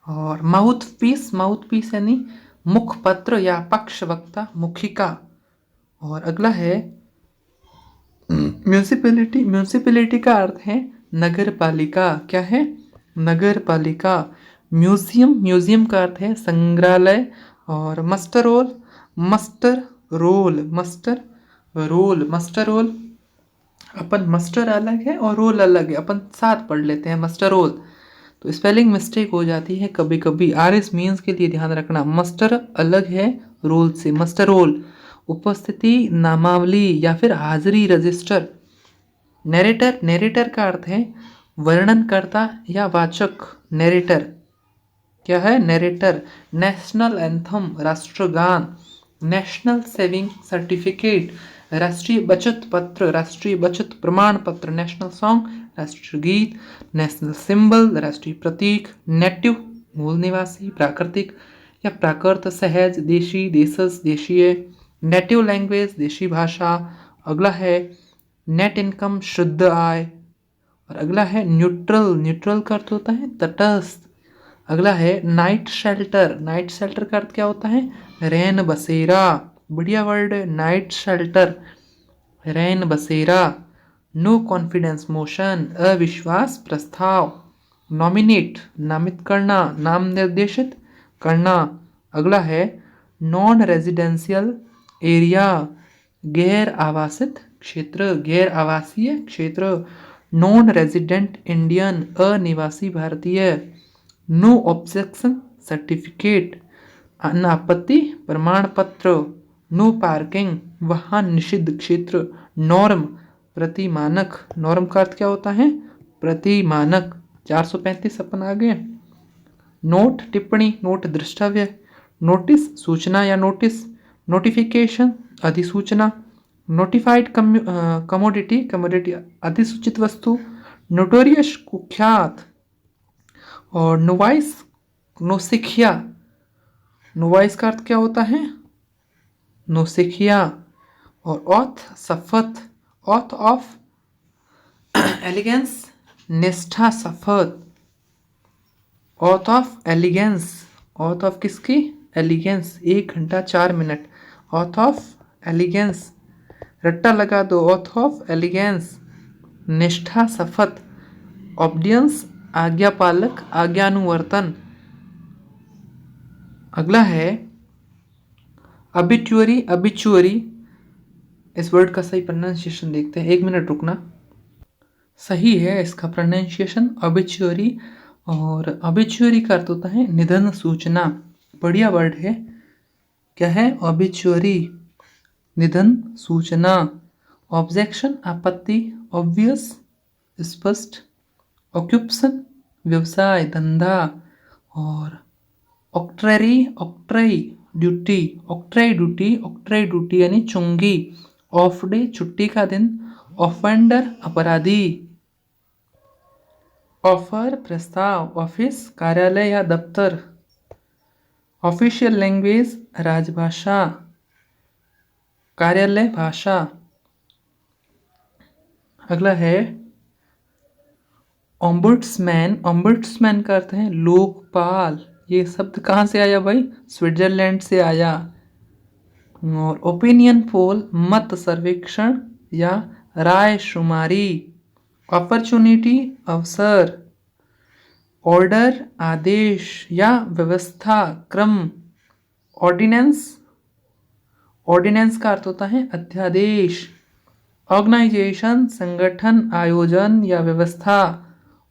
और माउथ पीस, माउथ पीस यानी मुखपत्र या पक्षवक्ता, मुखिका। और अगला है म्यूनिसिपैलिटी। म्यूनिसिपैलिटी का अर्थ है नगर पालिका। क्या है? नगर पालिका। म्यूजियम, म्यूजियम का अर्थ है संग्रहालय। और muster roll, muster roll, muster roll, muster roll. अपन मस्टर अलग है और रोल अलग है, अपन साथ पढ़ लेते हैं मस्टर रोल, तो स्पेलिंग मिस्टेक हो जाती है कभी कभी। RS मीन्स के लिए ध्यान रखना, मस्टर अलग है रोल से, मस्टर रोल। उपस्थिति नामावली या फिर हाजिरी रजिस्टर। नरेटर, नरेटर का अर्थ है वर्णनकर्ता या वाचक, नरेटर। क्या है? नरेटर। नेशनल एंथम, राष्ट्रगान। नेशनल सेविंग सर्टिफिकेट, राष्ट्रीय बचत पत्र, राष्ट्रीय बचत प्रमाण पत्र। नेशनल सॉन्ग, राष्ट्रीय गीत। नेशनल सिंबल, राष्ट्रीय प्रतीक। नेटिव, मूल निवासी, प्राकृतिक या प्राकृत, सहज, देशी, देशज, देशीय। नेटिव लैंग्वेज, देशी भाषा। अगला है नेट इनकम, शुद्ध आय। और अगला है न्यूट्रल, न्यूट्रल का अर्थ होता है तटस्थ। अगला है नाइट शेल्टर, नाइट शेल्टर का अर्थ क्या होता है? रैन बसेरा। बढ़िया वर्ड है नाइट शेल्टर, रैन बसेरा। नो कॉन्फिडेंस मोशन, अविश्वास प्रस्ताव। नॉमिनेट, नामित करना, नाम निर्देशित करना। अगला है नॉन रेजिडेंशियल एरिया, गैर आवासित क्षेत्र, गैर आवासीय क्षेत्र। नॉन रेजिडेंट इंडियन, अनिवासी भारतीय। नो ऑब्जेक्शन सर्टिफिकेट, अनापत्ति प्रमाण पत्र। नो पार्किंग, वाहन निषिद्ध क्षेत्र। नॉर्म, प्रतिमानक। नॉर्म का अर्थ क्या होता है? प्रतिमानक। 435 अपन आ गए। नोट, टिप्पणी, नोट दृष्टव्य। नोटिस, सूचना या नोटिस। नोटिफिकेशन, अधिसूचना। नोटिफाइड कमोडिटी, कमोडिटी अधिसूचित वस्तु। नोटोरियस, कुख्यात। और नोवाइस, नोसिखिया। नोवाइस का अर्थ क्या होता है? नोसिखिया। और ऑथ, शपथ। ऑथ ऑफ एलिगेंस, निष्ठा, शपथ। Oath of allegiance, oath of किसकी? एलिगेंस। 1 घंटा 4 मिनट। ऑथ ऑफ एलिगेंस, रट्टा लगा दो, ऑथ ऑफ एलिगेंस। निष्ठा, शपथ। ऑब्डियंस, आज्ञापालक, आज्ञानुवर्तन। अगला है अबिचुअरी। अबिचुअरी, इस वर्ड का सही प्रोनाउंसिएशन देखते हैं, 1 मिनट रुकना। सही है इसका प्रोनाउंसिएशन अबिचुअरी। और अबिचुअरी का अर्थ होता है निधन सूचना। बढ़िया वर्ड है। क्या है? ऑबिचुअरी, निधन सूचना। ऑब्जेक्शन, आपत्ति। ऑब्वियस, स्पष्ट। ऑक्यूपेशन, व्यवसाय, धंधा। और ऑक्ट्रेरी, ऑक्ट्रेई, ड्यूटी। ऑक्ट्रेई ड्यूटी, ऑक्ट्रेई ड्यूटी यानी चुंगी। ऑफ डे, छुट्टी का दिन। ऑफेंडर, अपराधी। ऑफर, प्रस्ताव। ऑफिस, कार्यालय या दफ्तर। ऑफिशियल लैंग्वेज, राजभाषा, कार्यालय भाषा। अगला है ओम्बुड्समैन। ओम्बुड्समैन का अर्थ है लोकपाल। ये शब्द कहाँ से आया भाई? स्विट्जरलैंड से आया। और ओपिनियन पोल, मत सर्वेक्षण या राय शुमारी। अपॉर्चुनिटी, अवसर। ऑर्डर, आदेश या व्यवस्था, क्रम। ऑर्डिनेंस, ऑर्डिनेंस का अर्थ होता है अध्यादेश। ऑर्गेनाइजेशन, संगठन, आयोजन या व्यवस्था।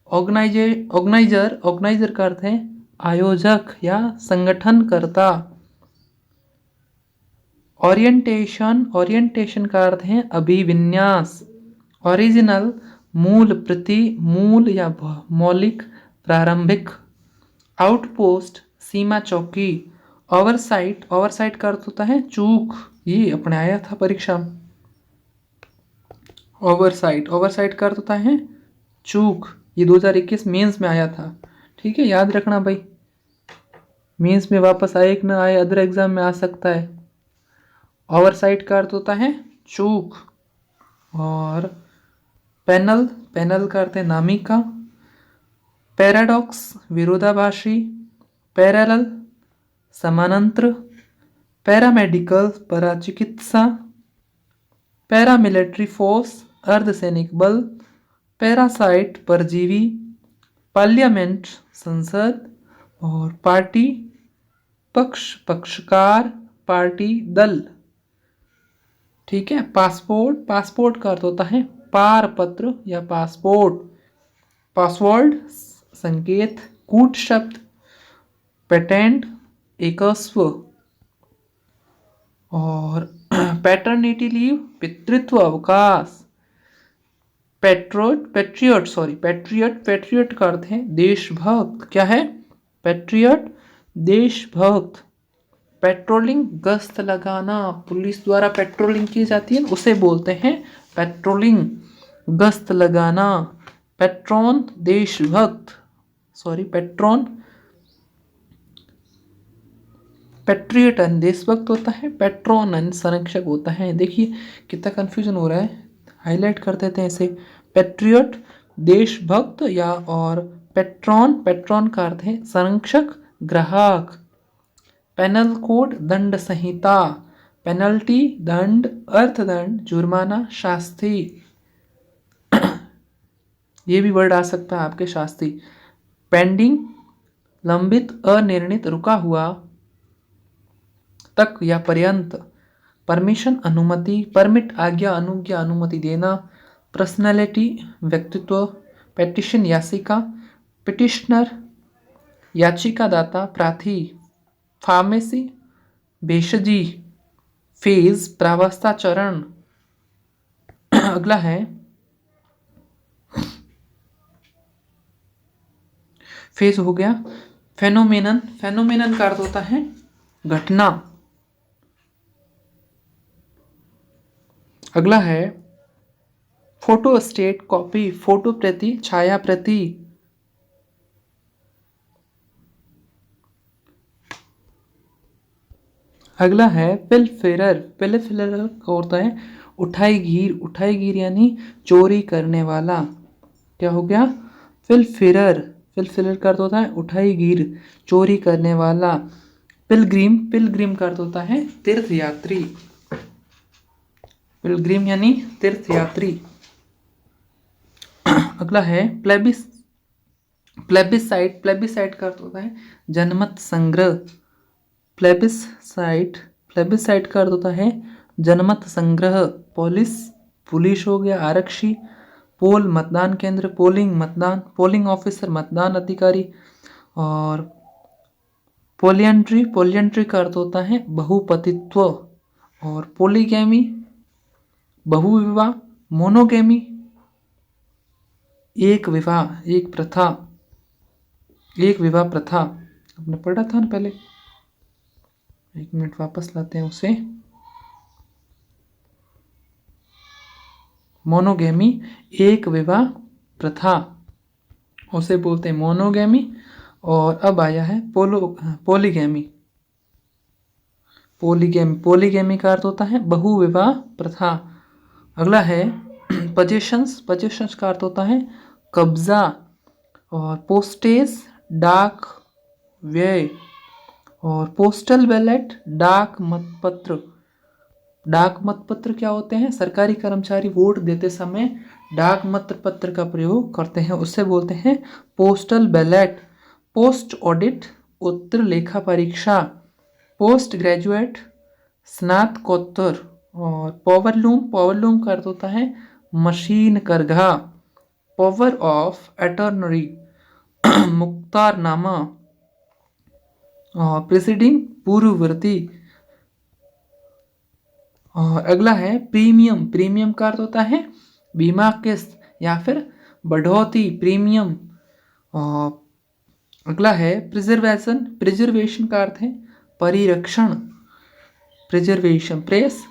ऑर्गेनाइजर, ऑर्गेनाइजर का अर्थ है आयोजक या संगठनकर्ता। ओरिएंटेशन, ओरिएंटेशन का अर्थ है अभिविन्यास। ओरिजिनल, मूल प्रति, मूल या मौलिक, प्रारंभिक। आउटपोस्ट, सीमा चौकी। ओवरसाइट, ओवरसाइट का अर्थ होता है चूक। ये अपने आया था परीक्षा में। ओवरसाइट, ओवरसाइट का अर्थ होता है चूक। ये 2021 मेंस में आया था। ठीक है, याद रखना भाई। मेंस में वापस आए कि ना आए, अदर एग्जाम में आ सकता है। ओवरसाइट का अर्थ होता है चूक। और पैनल, पैनल का अर्थ है नामिका। पैराडॉक्स, विरोधाभासी। पैरेलल, समानांतर। पैरामेडिकल, पराचिकित्सा। पैरामिलिट्री फोर्स, अर्धसैनिक बल। पैरासाइट, परजीवी। पार्लियामेंट, संसद। और पार्टी, पक्ष, पक्षकार, पार्टी, दल। ठीक है। पासपोर्ट, पासपोर्ट का अर्थ होता है पारपत्र या पासपोर्ट। पासवर्ड, संकेत। कूट शब्द, पेटेंट, एकस्व। और पैटर्निटी लीव, पितृत्व अवकाश। पेट्रियट, पेट्रियट का अर्थ है देशभक्त। क्या है? पेट्रियट, देशभक्त। पेट्रोलिंग, गश्त लगाना। पुलिस द्वारा पेट्रोलिंग की जाती है, उसे बोलते हैं पेट्रोलिंग, गश्त लगाना। पेट्रोन, देशभक्त। पेट्रोन। पेट्रियट देशभक्त होता है, पेट्रोन संरक्षक होता है। देखिए कितना कंफ्यूजन हो रहा है, हाईलाइट कर देते हैं इसे। पेट्रियट, देशभक्त या और पेट्रोन, पेट्रोन का अर्थ है संरक्षक, ग्राहक। पेनल कोड, दंड संहिता। पेनल्टी, दंड, अर्थदंड, जुर्माना, शास्ति। ये भी वर्ड आ सकता है आपके, शास्ति। पेंडिंग, लंबित, अनिर्णित, रुका हुआ, तक या पर्यंत। परमिशन, अनुमति। परमिट, आज्ञा, अनुज्ञा, अनुमति देना। पर्सनैलिटी, व्यक्तित्व। पेटिशन, याचिका। पिटिशनर, याचिकादाता, प्रार्थी। फार्मेसी, भेषजी। फेज, प्रावस्था चरण। अगला है फेज हो गया। फेनोमेनन, फेनोमेनन का अर्थ होता है घटना। अगला है फोटो स्टेट, कॉपी। फोटो प्रति, छाया प्रति। अगला है पिलफेरर। पिलफेरर का होता है उठाईगीर। उठाईगीर यानी चोरी करने वाला। क्या हो गया? पिलफेरर। पिलफेरर का अर्थ होता है उठाईगीर, चोरी करने वाला। पिलग्रिम, पिलग्रिम का अर्थ होता है तीर्थयात्री। पिलग्रिम यानी तीर्थयात्री। अगला है प्लेबिसाइट। प्लेबिसाइट का अर्थ होता है जनमत संग्रह। प्लेबिसाइट का अर्थ होता है जनमत संग्रह। पुलिस हो गया, आरक्षी। पोल मतदान केंद्र, पोलिंग मतदान, पोलिंग ऑफिसर मतदान अधिकारी। और पोलियंट्री का अर्थ होता है बहुपतित्व। और पोलीगैमी बहुविवाह। मोनोगैमी एक विवाह प्रथा। आपने पढ़ा था ना पहले, 1 मिनट वापस लाते हैं उसे। मोनोगैमी एक विवाह प्रथा, उसे बोलते हैं मोनोगैमी। और अब आया है पोलीगैमी। पोलीगैमी का अर्थ होता है बहुविवाह प्रथा। अगला है पोजेशंस का अर्थ होता है कब्जा। और पोस्टेज डाक व्यय। और पोस्टल बैलेट डाक मतपत्र क्या होते हैं? सरकारी कर्मचारी वोट देते समय डाक मतपत्र का प्रयोग करते हैं, उससे बोलते हैं पोस्टल बैलेट। पोस्ट ऑडिट उत्तर लेखा परीक्षा। पोस्ट ग्रेजुएट स्नातकोत्तर। और पावरलूम का अर्थ होता है मशीन करघा। पावर ऑफ अटॉर्नरी मुख्तारनामा। प्रीसीडिंग पूर्ववर्ती। और अगला है प्रीमियम का अर्थ होता है बीमा किस्त या फिर बढ़ोतरी प्रीमियम। और अगला है प्रिजर्वेशन का अर्थ है परिरक्षण। प्रिजर्वेशन। प्रेस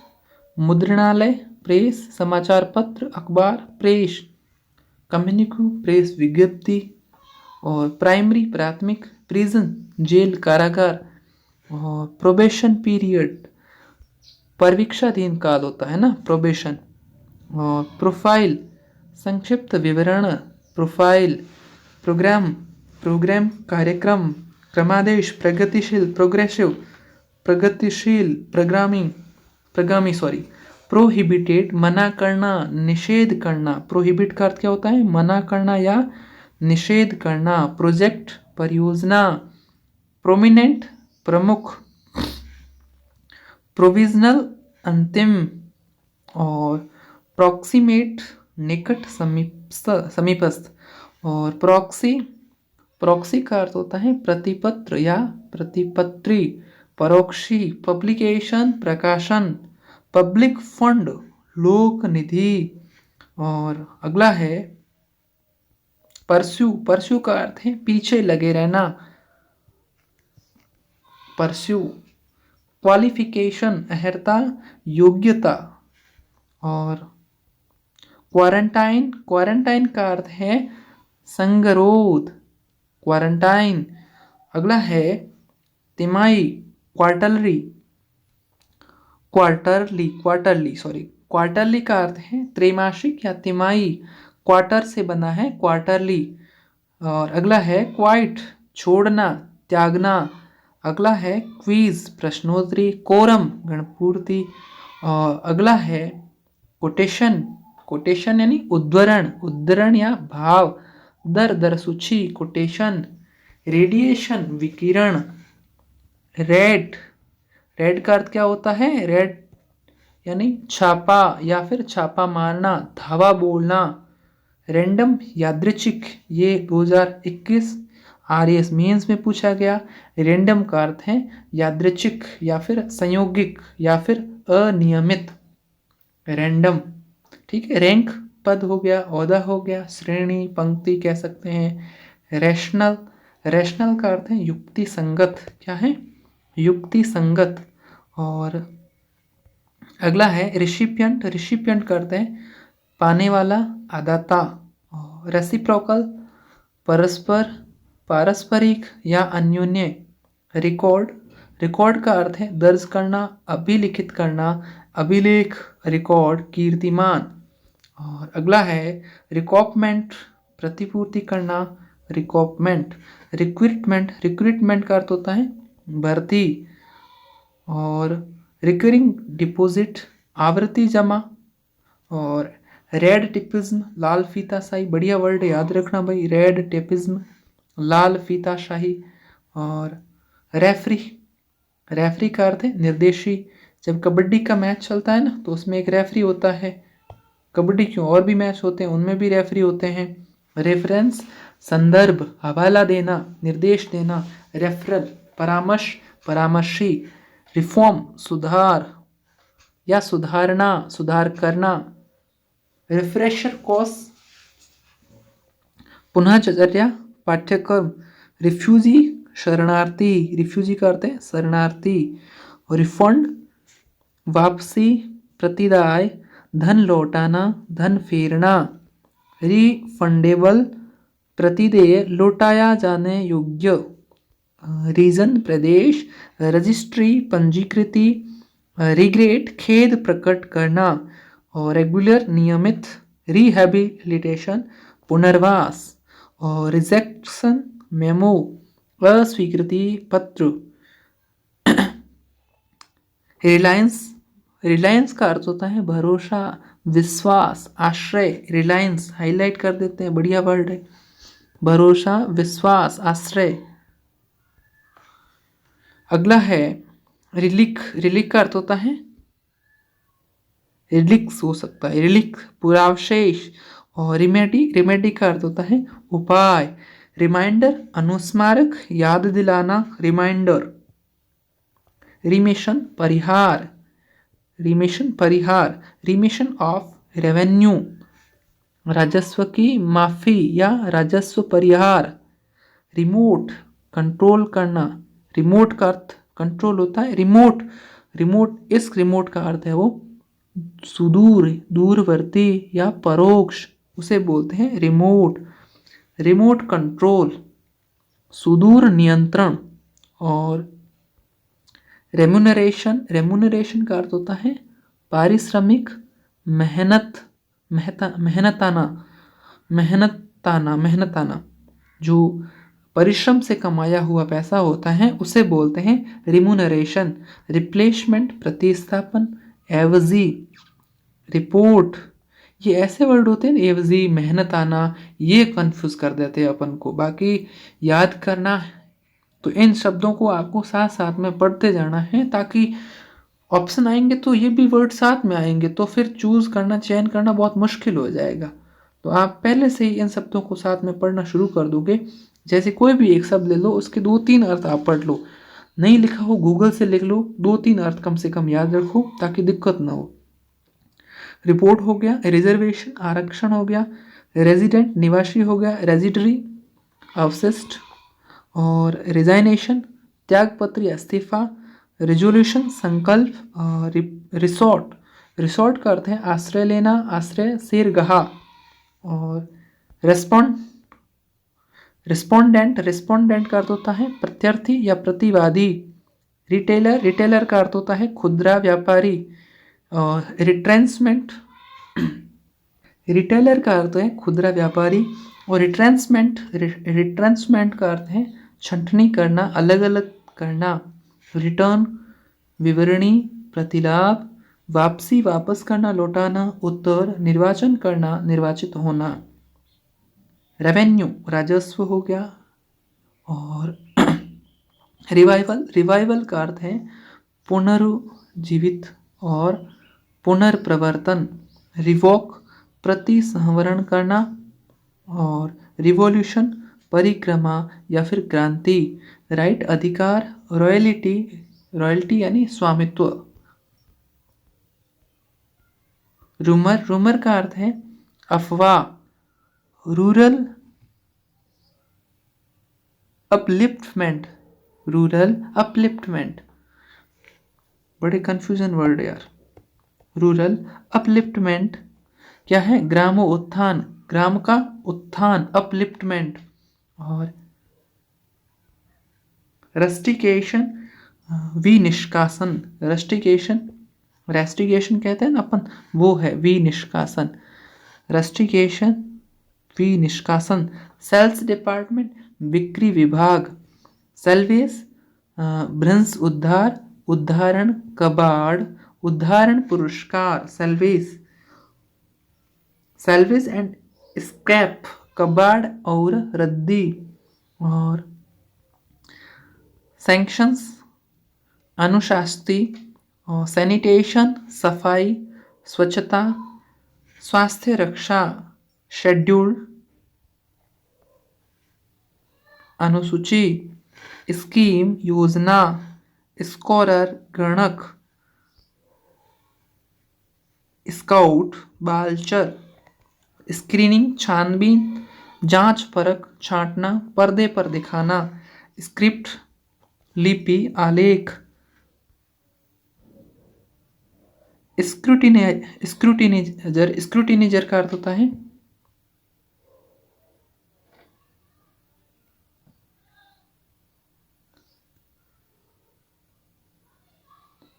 मुद्रणालय, प्रेस समाचार पत्र अखबार, प्रेस कम्युनिको प्रेस विज्ञप्ति। और प्राइमरी प्राथमिक, प्रिजन जेल कारागार। और प्रोबेशन पीरियड परिवीक्षाधीन काल होता है ना, प्रोबेशन। और प्रोफाइल संक्षिप्त विवरण, प्रोफाइल। प्रोग्राम कार्यक्रम, क्रमादेश प्रगतिशील प्रोग्रामी। प्रोहिबिटेड मना करना निषेध करना। प्रोहिबिट का अर्थ क्या होता है? मना करना या निषेध करना। प्रोजेक्ट परियोजना। प्रोमिनेंट प्रमुख। प्रोविजनल अंतिम। और प्रॉक्सिमेट निकट समीपस्थ। और प्रॉक्सी का अर्थ होता है प्रतिपत्र या प्रतिपत्री। परोक्षी पब्लिकेशन प्रकाशन। पब्लिक फंड लोक निधि। और अगला है परस्यू का अर्थ है पीछे लगे रहना। परस्यू क्वालिफिकेशन अर्हता योग्यता। और क्वारंटाइन का अर्थ है संगरोध क्वारंटाइन। अगला है तिमाही क्वार्टरली का अर्थ है त्रैमासिक या तिमाही। क्वार्टर से बना है क्वार्टरली। और अगला है क्वाइट छोड़ना त्यागना। अगला है क्विज प्रश्नोत्तरी। कोरम गणपूर्ति। और अगला है कोटेशन यानी उद्धरण या भाव। दर सूची कोटेशन। रेडिएशन विकिरण। रेड का अर्थ क्या होता है? रेड यानी छापा या फिर छापा मारना, धावा बोलना। रैंडम यादृच्छिक, ये 2021 RAS मेंस में पूछा गया। रैंडम का अर्थ है यादृच्छिक या फिर संयोगिक या फिर अनियमित। रैंडम, ठीक है। रैंक पद हो गया, ओहदा हो गया, श्रेणी पंक्ति कह सकते हैं। रैशनल का अर्थ है युक्ति संगत। क्या है? युक्ति संगत। और अगला है रिसिपिएंट का अर्थ है पाने वाला अदाता। रेसिप्रोकल पारस्परिक या अन्योन्य। रिकॉर्ड का अर्थ है दर्ज करना, अभिलिखित करना, अभिलेख, रिकॉर्ड, कीर्तिमान। और अगला है रिकॉपमेंट प्रतिपूर्ति करना, रिकॉपमेंट। रिक्रूटमेंट का अर्थ होता है भर्ती। और रिकरिंग डिपॉजिट आवर्ती जमा। और रेड टेपिज्म, लाल फीताशाही, बढ़िया वर्ड है, याद रखना भाई, रेड टेपिज्म, लाल फीताशाही। और रेफरी, रेफरी का अर्थ है निर्देशी। जब कबड्डी का मैच चलता है ना तो उसमें एक रेफरी होता है। कबड्डी क्यों, और भी मैच होते हैं उनमें भी रेफरी होते हैं। रेफरेंस, संदर्भ, हवाला देना, निर्देश देना। रेफरल, परामर्श, परामर्शी। रिफॉर्म, सुधार या सुधारना, सुधार करना। रिफ्रेशर कोर्स, पुनःचर्या, पाठ्यक्रम। रिफ्यूजी, शरणार्थी, रिफ्यूजी का अर्थ है शरणार्थी। रिफंड, वापसी, प्रतिदाय, धन लौटाना, धन फेरना। रिफंडेबल, प्रतिदेय, लौटाया जाने योग्य। रीजन, प्रदेश। रजिस्ट्री, पंजीकृति। रिग्रेट, खेद प्रकट करना। और रेगुलर, नियमित। रिहेबिलिटेशन, पुनर्वास। और रिजेक्शन मेमो, अस्वीकृति पत्र। रिलायंस, रिलायंस का अर्थ होता है भरोसा, विश्वास, आश्रय। रिलायंस हाईलाइट कर देते हैं, बढ़िया वर्ड है, भरोसा, विश्वास, आश्रय। अगला है रिलिक, रिलिक का अर्थ होता है रिलिक्स हो सकता है, रिलिक पुरावशेष। और रिमेडी, रिमेडी का अर्थ होता है उपाय। रिमाइंडर, अनुस्मारक, याद दिलाना, रिमाइंडर। रिमिशन, परिहार, रिमिशन, परिहार। रिमिशन ऑफ रेवेन्यू, राजस्व की माफी या राजस्व परिहार। रिमोट, कंट्रोल करना, रिमोट का अर्थ कंट्रोल होता है। रिमोट, रिमोट, इस रिमोट का अर्थ है वो सुदूर, दूरवर्ती या परोक्ष, उसे बोलते हैं रिमोट। रिमोट कंट्रोल, सुदूर नियंत्रण। और रेम्यूनरेशन, रेम्यूनरेशन का अर्थ होता है पारिश्रमिक, मेहनत, मेहनताना, मेहनताना, मेहनताना। जो परिश्रम से कमाया हुआ पैसा होता है उसे बोलते हैं रिम्यूनरेशन। रिप्लेसमेंट, प्रतिस्थापन, एवजी। रिपोर्ट, ये ऐसे वर्ड होते हैं, एवजी, मेहनताना, ये कंफ्यूज कर देते हैं अपन को। बाकी याद करना तो इन शब्दों को आपको साथ साथ में पढ़ते जाना है, ताकि ऑप्शन आएंगे तो ये भी वर्ड साथ में आएंगे, तो फिर चूज करना, चयन करना बहुत मुश्किल हो जाएगा। तो आप पहले से ही इन शब्दों को साथ में पढ़ना शुरू कर दोगे। जैसे कोई भी एक शब्द ले लो, उसके 2-3 अर्थ आप पढ़ लो, नहीं लिखा हो गूगल से लिख लो, 2-3 अर्थ कम से कम याद रखो ताकि दिक्कत ना हो। रिपोर्ट हो गया, रिजर्वेशन, आरक्षण हो गया, रेजिडेंट, निवासी हो गया, रेजिडरी, अवशिष्ट। और रिजाइनेशन, त्यागपत्र या इस्तीफा। रिजोल्यूशन, संकल्प। रिसोर्ट, रिसोर्ट का अर्थ है आश्रय लेना, आश्रय, सिरगहा। और रेस्पॉन्ड, रिस्पोंडेंट, रिस्पोंडेंट का अर्थ होता है प्रत्यर्थी या प्रतिवादी। रिटेलर, रिटेलर का अर्थ होता है खुदरा व्यापारी। और रिट्रेंचमेंट, रिटेलर का अर्थ है खुदरा व्यापारी। और रिट्रेंचमेंट, रिट्रेंचमेंट का अर्थ है छंटनी करना, अलग अलग करना। रिटर्न, विवरणी, प्रतिलाभ, वापसी, वापस करना, लौटाना, उत्तर, निर्वाचन करना, निर्वाचित होना। रेवेन्यू, राजस्व हो गया। और रिवाइवल, रिवाइवल का अर्थ है पुनरुज्जीवित और पुनर्प्रवर्तन। रिवोक, प्रतिसंहरण करना। और रिवॉल्यूशन, परिक्रमा या फिर क्रांति। राइट, अधिकार, रॉयल्टी, रॉयल्टी यानी स्वामित्व। रूमर, रूमर का अर्थ है अफवाह। रूरल अपलिफ्टमेंट, रूरल अपलिफ्टमेंट, बड़े कंफ्यूजन वर्ड यार। रूरल अपलिफ्टमेंट क्या है, ग्रामो उत्थान, ग्राम का उत्थान, अपलिफ्टमेंट। और रस्टिकेशन, विनिष्कासन, रस्टिकेशन, रेस्टिकेशन कहते हैं ना अपन, वो है विनिष्कासन। रस्टिकेशन, विनिष्कासन। सेल्स डिपार्टमेंट, बिक्री विभाग। सेल्वेस, भ्रंश उद्धार, उद्धारण, कबाड़, उद्धारण पुरस्कार, सेल्वेस। सैल्वेज एंड स्क्रैप, कबाड़ और रद्दी। और सैंक्शंस, अनुशास्ति, और सैनिटेशन, सफाई, स्वच्छता, स्वास्थ्य रक्षा, शेड्यूल, अनुसूची, स्कीम, योजना, स्कोरर, गणक, स्काउट, बालचर, स्क्रीनिंग, छानबीन, जांच परख, छांटना, पर्दे पर दिखाना, स्क्रिप्ट, लिपि, आलेख, स्क्रूटिनिजर, स्क्रूटिनिजर का अर्थ होता है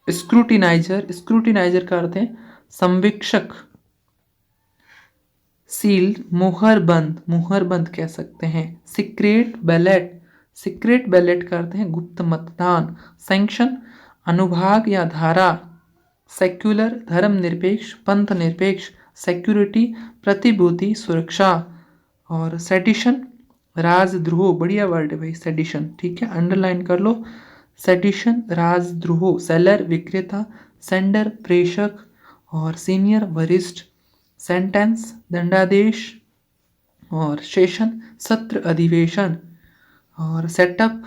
स्क्रूटिनाइजर, स्क्रूटिनाइजर का अर्थ है संवीक्षक। सील्ड, मुहर बंद कह सकते हैं। सीक्रेट बैलेट, सीक्रेट बैलेट का अर्थ है गुप्त मतदान। सैंक्शन, अनुभाग या धारा। सेक्युलर, धर्मनिरपेक्ष, पंथ निरपेक्ष। सिक्योरिटी, प्रतिभूति, सुरक्षा। और सेडिशन, राजद्रोह, बढ़िया वर्ड है भाई सेडिशन, ठीक है, अंडरलाइन कर लो। सेडिशन, राजद्रोह। सेलर, विक्रेता। सेंडर, प्रेषक। और सीनियर, वरिष्ठ। सेंटेंस, दंडादेश। और सेशन, सत्र, अधिवेशन। और सेटअप,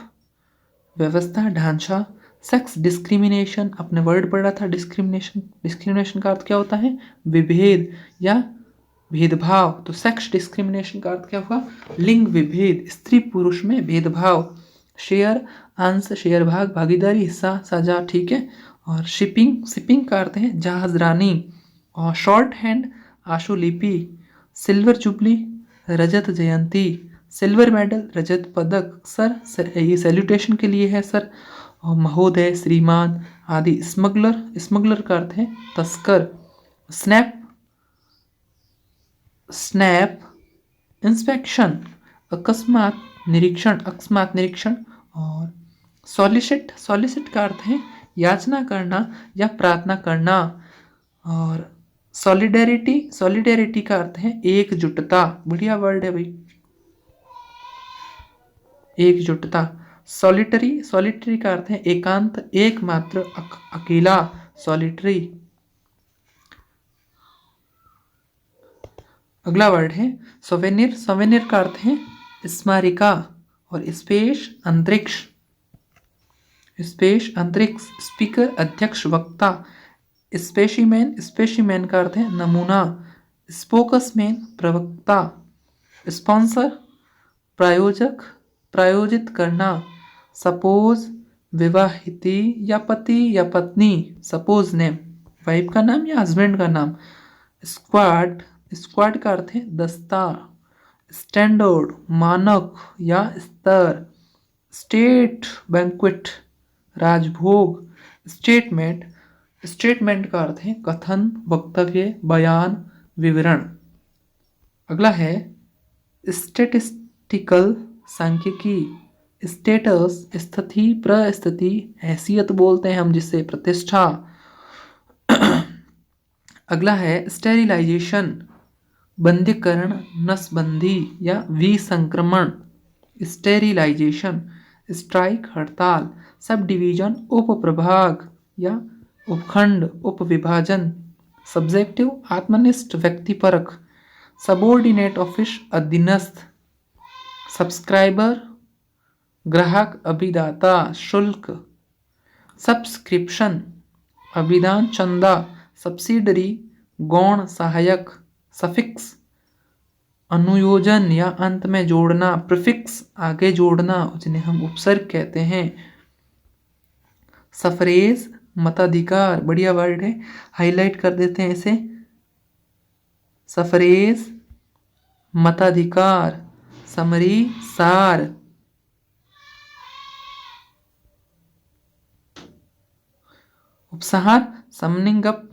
व्यवस्था, ढांचा। सेक्स डिस्क्रिमिनेशन, अपने वर्ड पढ़ा था डिस्क्रिमिनेशन, डिस्क्रिमिनेशन का अर्थ क्या होता है विभेद या भेदभाव, तो सेक्स डिस्क्रिमिनेशन का अर्थ क्या होगा लिंग विभेद, स्त्री पुरुष में भेदभाव। शेयर, अंश, शेयर भाग, भागीदारी, हिस्सा, साझा, ठीक है। और शिपिंग, शिपिंग का अर्थ है जहाजरानी। और शॉर्ट हैंड, आशुलिपि। सिल्वर जुबली, रजत जयंती। सिल्वर मेडल, रजत पदक। सर, ये सैल्यूटेशन के लिए है सर। और महोदय, श्रीमान आदि। स्मगलर, स्मगलर का अर्थ है तस्कर। स्नैप, स्नैप, इंस्पेक्शन, अकस्मात निरीक्षण, अकस्मात निरीक्षण। और सॉलिसिट, सॉलिसिट का अर्थ है याचना करना या प्रार्थना करना। और सॉलिडेरिटी, सॉलिडेरिटी का अर्थ है एकजुटता, बढ़िया वर्ड है भाई एकजुटता। सॉलिटरी, सॉलिटरी का अर्थ है एकांत, एकमात्र, अकेला, सॉलिटरी। अगला वर्ड है सोवेनिर, सोवेनिर का अर्थ है स्मारिका। और स्पेस, अंतरिक्ष, स्पेस, अंतरिक्ष। स्पीकर, अध्यक्ष, वक्ता। स्पेसिमेन, स्पेसिमेन का अर्थ है नमूना। स्पोकसमैन, प्रवक्ता। स्पॉन्सर, प्रायोजक, प्रायोजित करना। सपोज, विवाहिती या पति या पत्नी, सपोज नेम, वाइफ का नाम या हस्बैंड का नाम। स्क्वाड, स्क्वाड का अर्थ है दस्ता। स्टैंडर्ड, मानक या स्तर। स्टेट बैंक्वेट, राजभोग। स्टेटमेंट, स्टेटमेंट का अर्थ है कथन, वक्तव्य, बयान, विवरण। अगला है स्टेटिस्टिकल, सांख्यिकी। स्टेटस, स्थिति, प्रस्थिति, हैसियत बोलते हैं हम जिससे, प्रतिष्ठा। अगला है स्टेरिलाइजेशन, बंदीकरण, नसबंदी या विसंक्रमण। स्टेरिलाइजेशन। स्ट्राइक, हड़ताल। सब डिवीजन, उप प्रभाग या उपखंड, उपविभाजन। सब्जेक्टिव, आत्मनिष्ठ, व्यक्तिपरक। सबोर्डिनेट ऑफिस, अधीनस्थ। सब्सक्राइबर, ग्राहक, अभिदाता, शुल्क। सब्सक्रिप्शन, अभिदान, चंदा। सब्सिडरी, गौण, सहायक। सफिक्स, अनुयोजन या अंत में जोड़ना। प्रीफिक्स, आगे जोड़ना, जिन्हें हम उपसर्ग कहते हैं। सफरेज, मताधिकार, बढ़िया वर्ड है, हाईलाइट कर देते हैं इसे। सफरेज, मताधिकार। समरी, सार। उपसंहार, समनिंग अप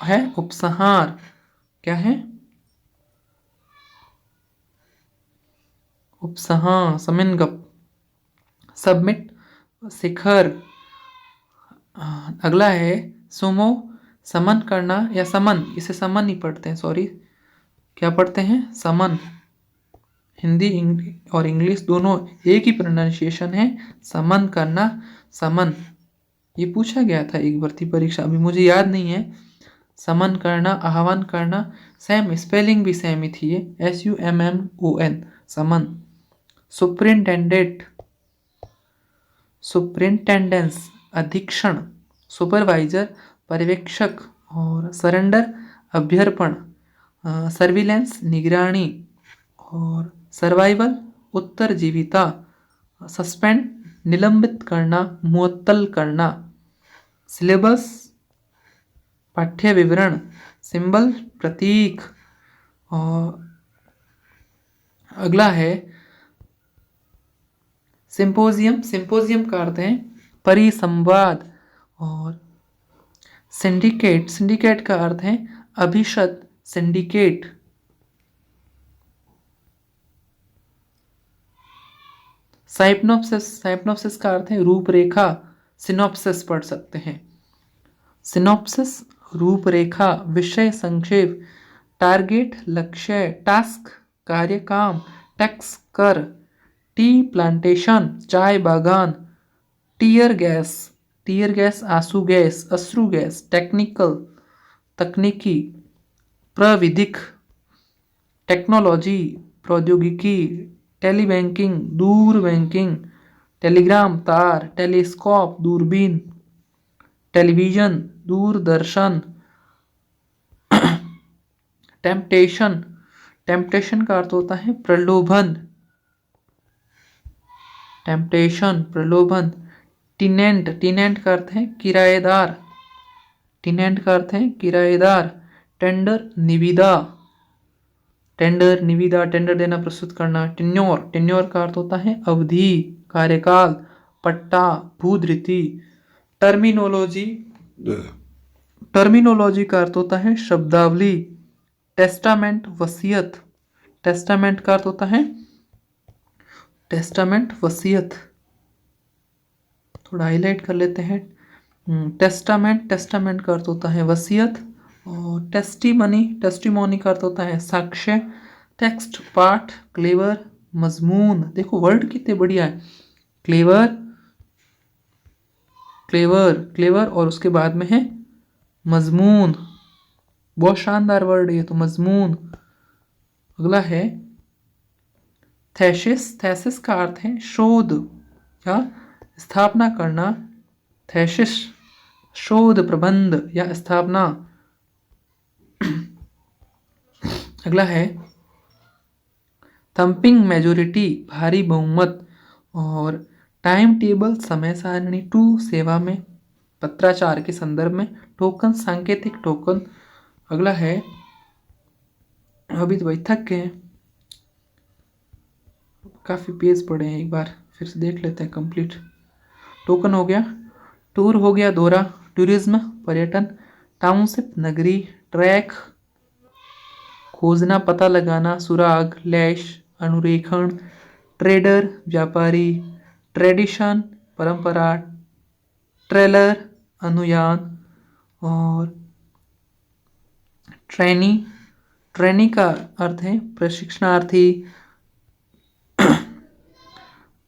है उपसंहार, क्या है उपसंहार, समिंग अप। सबमिट, शिखर। अगला है सुमो, समन करना या समन, इसे समन ही पढ़ते हैं सॉरी, क्या पढ़ते हैं? समन। हिंदी और इंग्लिश दोनों एक ही प्रोनाउंसिएशन है, समन करना, समन। ये पूछा गया था एक भर्ती परीक्षा, अभी मुझे याद नहीं है। समन करना, आह्वान करना, सेम स्पेलिंग भी सेम ही थी ये, SUMMON, समन। सुपरिंटेंडेंट, सुपरिंटेंडेंस, अधीक्षण, सुपरवाइजर, पर्यवेक्षक, और सरेंडर, अभ्यर्पण, सर्विलेंस, निगरानी, और सर्वाइवल, उत्तरजीविता, सस्पेंड, निलंबित करना, मुअत्तल करना, सिलेबस, पाठ्य विवरण, सिंबल, प्रतीक। और अगला है सिंपोजियम। सिंपोजियम का अर्थ है परिसंवाद। और सिंडिकेट, सिंडिकेट का अर्थ है अभिशत, सिंडिकेट। साइप्नोप्सिस, साइप्नोप्सिस का अर्थ है रूपरेखा, सिनॉप्सिस पढ़ सकते हैं। सिनॉप्सिस रूपरेखा, विषय संक्षेप, टारगेट लक्ष्य, टास्क कार्य काम, टैक्स कर, टी प्लांटेशन चाय बागान, टीयर गैस, टीयर गैस आंसू गैस, अश्रु गैस, टेक्निकल तकनीकी, प्रविधिक, टेक्नोलॉजी प्रौद्योगिकी, टेलीबैंकिंग दूर बैंकिंग, टेलीग्राम तार, टेलीस्कोप दूरबीन, टेलीविजन दूरदर्शन, टेम्पटेशन, टेम्पटेशन का अर्थ होता है प्रलोभन, टेम्पटेशन प्रलोभन। टिनेंट, टिनेंट का अर्थ है किराएदार, टिनेंट का अर्थ है किराएदार। टेंडर निविदा, टेंडर निविदा, टेंडर देना प्रस्तुत करना। टेन्योर, टेन्योर का अर्थ होता है अवधि, कार्यकाल, पट्टा, भूधृति। टर्मिनोलॉजी, टर्मिनोलॉजी का अर्थ होता है शब्दावली। टेस्टामेंट वसीयत, टेस्टामेंट का अर्थ होता है टेस्टामेंट वसीयत। थोड़ा हाईलाइट कर लेते हैं। टेस्टामेंट, टेस्टामेंट का अर्थ होता है वसीयत। और टेस्टिमनी, टेस्टिमोनी का अर्थ होता है साक्ष्य। टेक्स्ट पाठ, क्लेवर मजमून। देखो वर्ड कितने बढ़िया है, क्लेवर, क्लेवर, क्लेवर, और उसके बाद में है मजमून। बहुत शानदार वर्ड है ये तो, मजमून। अगला है थेसिस। थेसिस का अर्थ है शोध या स्थापना करना। थेसिस शोध, प्रबंध या स्थापना। अगला है थंपिंग मेजोरिटी, भारी बहुमत। और टाइम टेबल, समय सारणी। टू सेवा में, पत्राचार के संदर्भ में। टोकन, सांकेतिक टोकन। अगला है, अभी तो भाई थक गए, काफ़ी पेज पड़े हैं, एक बार फिर से देख लेते हैं कंप्लीट। टोकन हो गया, टूर हो गया दौरा, टूरिज्म पर्यटन, टाउनशिप नगरी, ट्रैक खोजना पता लगाना, सुराग, लैश अनुरेखण, ट्रेडर व्यापारी, ट्रेडिशन परंपरा, ट्रेलर अनुयान। और ट्रेनी, ट्रेनी का अर्थ है प्रशिक्षणार्थी।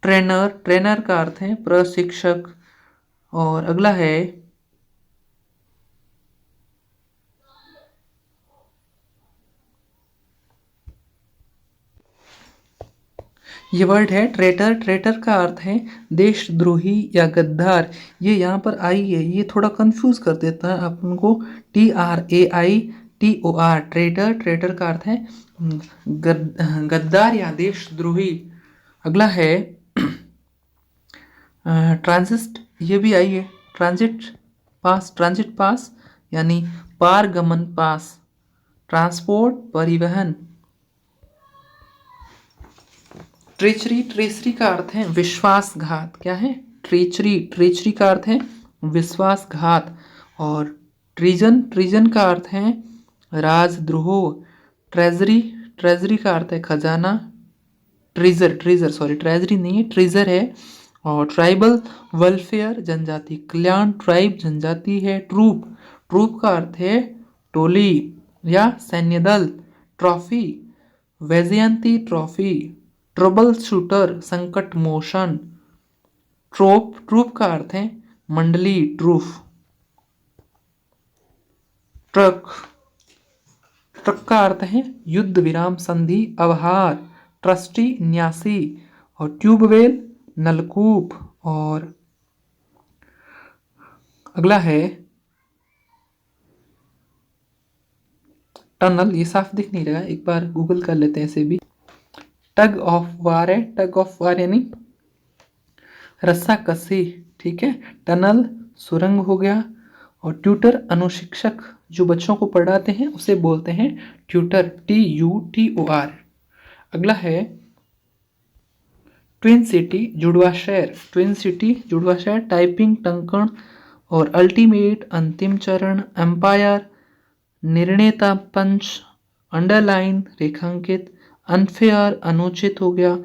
ट्रेनर, ट्रेनर का अर्थ है प्रशिक्षक। और अगला है ये वर्ड है ट्रेटर। ट्रेटर का अर्थ है देशद्रोही या गद्दार। ये यहाँ पर आई है, ये थोड़ा कंफ्यूज कर देता है अपन को। TRAITOR, traitor. ट्रेटर का अर्थ है गद्दार या देशद्रोही। अगला है ट्रांजिट, ये भी आई है, ट्रांजिट पास, ट्रांजिट पास यानी पारगमन पास। ट्रांसपोर्ट परिवहन। ट्रेचरी, ट्रेचरी का अर्थ है विश्वासघात। क्या है? ट्रेचरी, ट्रेचरी का अर्थ है विश्वासघात। और ट्रीजन, ट्रीजन का अर्थ है राजद्रोह। ट्रेजरी, ट्रेजरी का अर्थ है खजाना। ट्रेजर, ट्रेजर सॉरी, ट्रेजरी नहीं है, ट्रेजर है। और ट्राइबल वेलफेयर, जनजाति कल्याण। ट्राइब जनजाति है। ट्रूप, ट्रूप का अर्थ है टोली या सैन्य दल। ट्रॉफी, वैजयंती ट्रॉफी, ट्रबल शूटर संकट मोशन, ट्रोप, ट्रूप का अर्थ है मंडली ट्रूफ, ट्रक, ट्रक का अर्थ है युद्ध विराम संधि आभार, ट्रस्टी न्यासी, और ट्यूबवेल नलकूप, और अगला है टनल। ये साफ दिख नहीं रहा, एक बार गूगल कर लेते हैं इसे भी। टग ऑफ वार है, टग ऑफ वार यानी रस्सा कसी, ठीक है। टनल सुरंग हो गया, और ट्यूटर अनुशिक्षक जो बच्चों को पढ़ाते हैं उसे बोलते हैं ट्यूटर, TUTOR। अगला है ट्विन सिटी जुड़वा शहर, ट्विन सिटी जुड़वा शहर, टाइपिंग टंकण और अल्टीमेट अंतिम चरण, एम्पायर निर्णेता पंच, अंडरलाइन रेखांकित, अनफेयर अनुचित हो गया,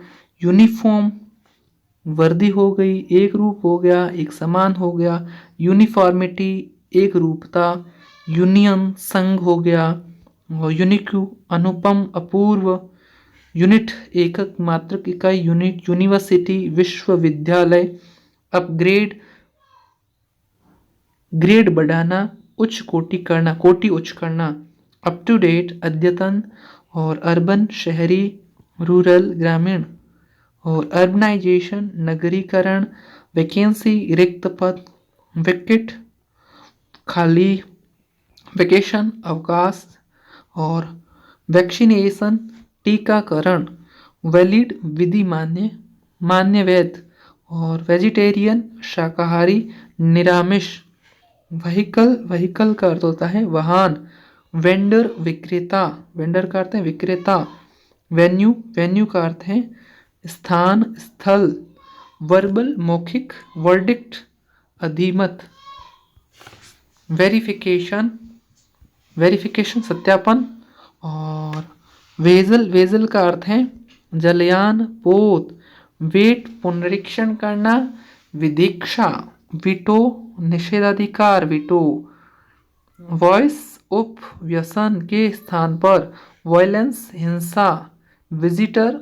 यूनिफॉर्म वर्दी हो गई, एक रूप हो गया, एक समान हो गया, यूनिफॉर्मिटी एक रूपता, यूनियन संघ हो गया, और यूनिक्यू अनुपम अपूर्व, यूनिट एकक मात्रक इकाई, यूनिट यूनिवर्सिटी विश्वविद्यालय, अपग्रेड ग्रेड बढ़ाना, उच्च कोटि करना, कोटि उच्च करना, अप टू डेट अद्यतन, और अर्बन शहरी, रूरल ग्रामीण, और अर्बनाइजेशन नगरीकरण, वैकेंसी रिक्त पद, विकेट खाली, वेकेशन अवकाश, और वैक्सीनेशन टीकाकरण, वैलिड विधि मान्य, मान्य वैध, और वेजिटेरियन शाकाहारी, निरामिष, व्हीकल, व्हीकल का अर्थ होता है वाहन, वेंडर विक्रेता, वेंडर का अर्थ है विक्रेता, वेन्यू, वेन्यू का अर्थ है स्थान स्थल, वर्बल मौखिक, वर्डिक्ट अधिमत, वेरिफिकेशन, वेरिफिकेशन सत्यापन, और वेजल, वेजल का अर्थ है जलयान पोत, वेट पुनरीक्षण करना, विदीक्षा, विटो निषेधाधिकार, विटो, वॉइस उप व्यसन के स्थान पर, वायलेंस हिंसा, विजिटर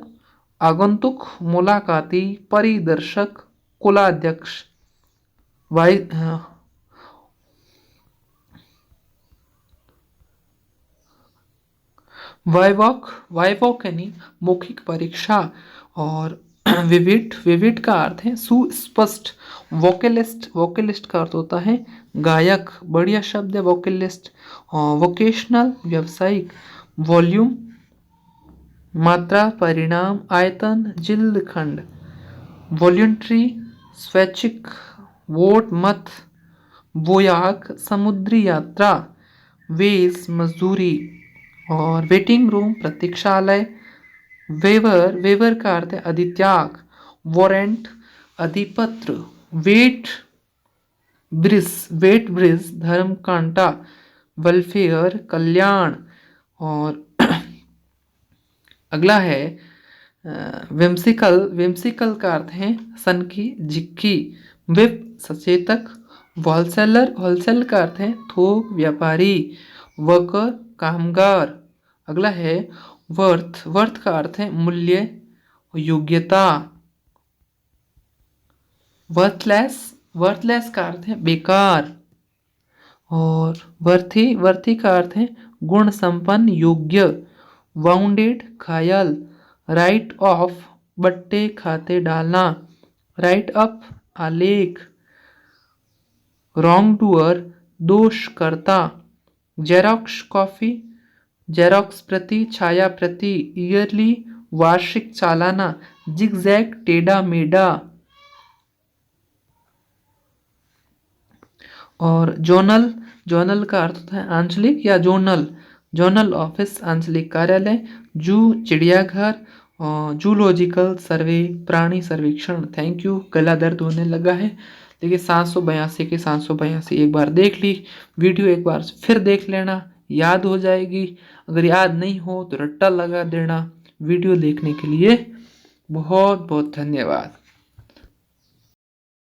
आगंतुक, मुलाकाती, परिदर्शक, कुलाध्यक्ष, वाइवॉक, वाइवॉक यानी मौखिक परीक्षा, और विविड, विविड का अर्थ है सुस्पष्ट, वोकलिस्ट, वोकलिस्ट का अर्थ होता है गायक, बढ़िया शब्द है वोकलिस्ट, और वोकेशनल व्यावसायिक, वॉल्यूम मात्रा, परिणाम, आयतन, जिल्द खंड, वॉल्यूंट्री स्वैच्छिक, वोट मत, वोयाक समुद्री यात्रा, वेज मजदूरी, और वेटिंग रूम प्रतीक्षालय, वेवर, वेवर का अर्थ है अधित्याग, वारंट अधिपत्र, वेट ब्रिज, वेट ब्रिज धर्म कांटा, वेलफेयर कल्याण, और अगला है विम्सिकल, विम्सिकल का अर्थ है सन की झिक्की, विप सचेतक, होलसेलर, होलसेल का अर्थ है थोक व्यापारी, वर्कर कामगार। अगला है वर्थ, वर्थ का अर्थ है मूल्य योग्यता, वर्थलेस, वर्थलेस का अर्थ है बेकार, और वर्थी, वर्थी का अर्थ है गुण संपन्न योग्य, वाउंडेड घायल, राइट ऑफ बट्टे खाते डालना, राइट अप आलेख, रॉन्ग डूअर दोषकर्ता, जेरोक्स कॉफी, जेरोक्स प्रति, छाया प्रति, ईयरली वार्षिक चालाना, जिगजैग टेढ़ा मेढ़ा, और जोनल, जोनल का अर्थ होता है आंचलिक या जोनल, जोनल ऑफिस आंचलिक कार्यालय, जू चिड़ियाघर, जूलॉजिकल सर्वे प्राणी सर्वेक्षण। Thank you. गला दर्द होने लगा है, देखिए 782 के 782 एक बार देख ली, वीडियो एक बार फिर देख लेना, याद हो जाएगी। अगर याद नहीं हो तो रट्टा लगा देना। वीडियो देखने के लिए बहुत बहुत धन्यवाद।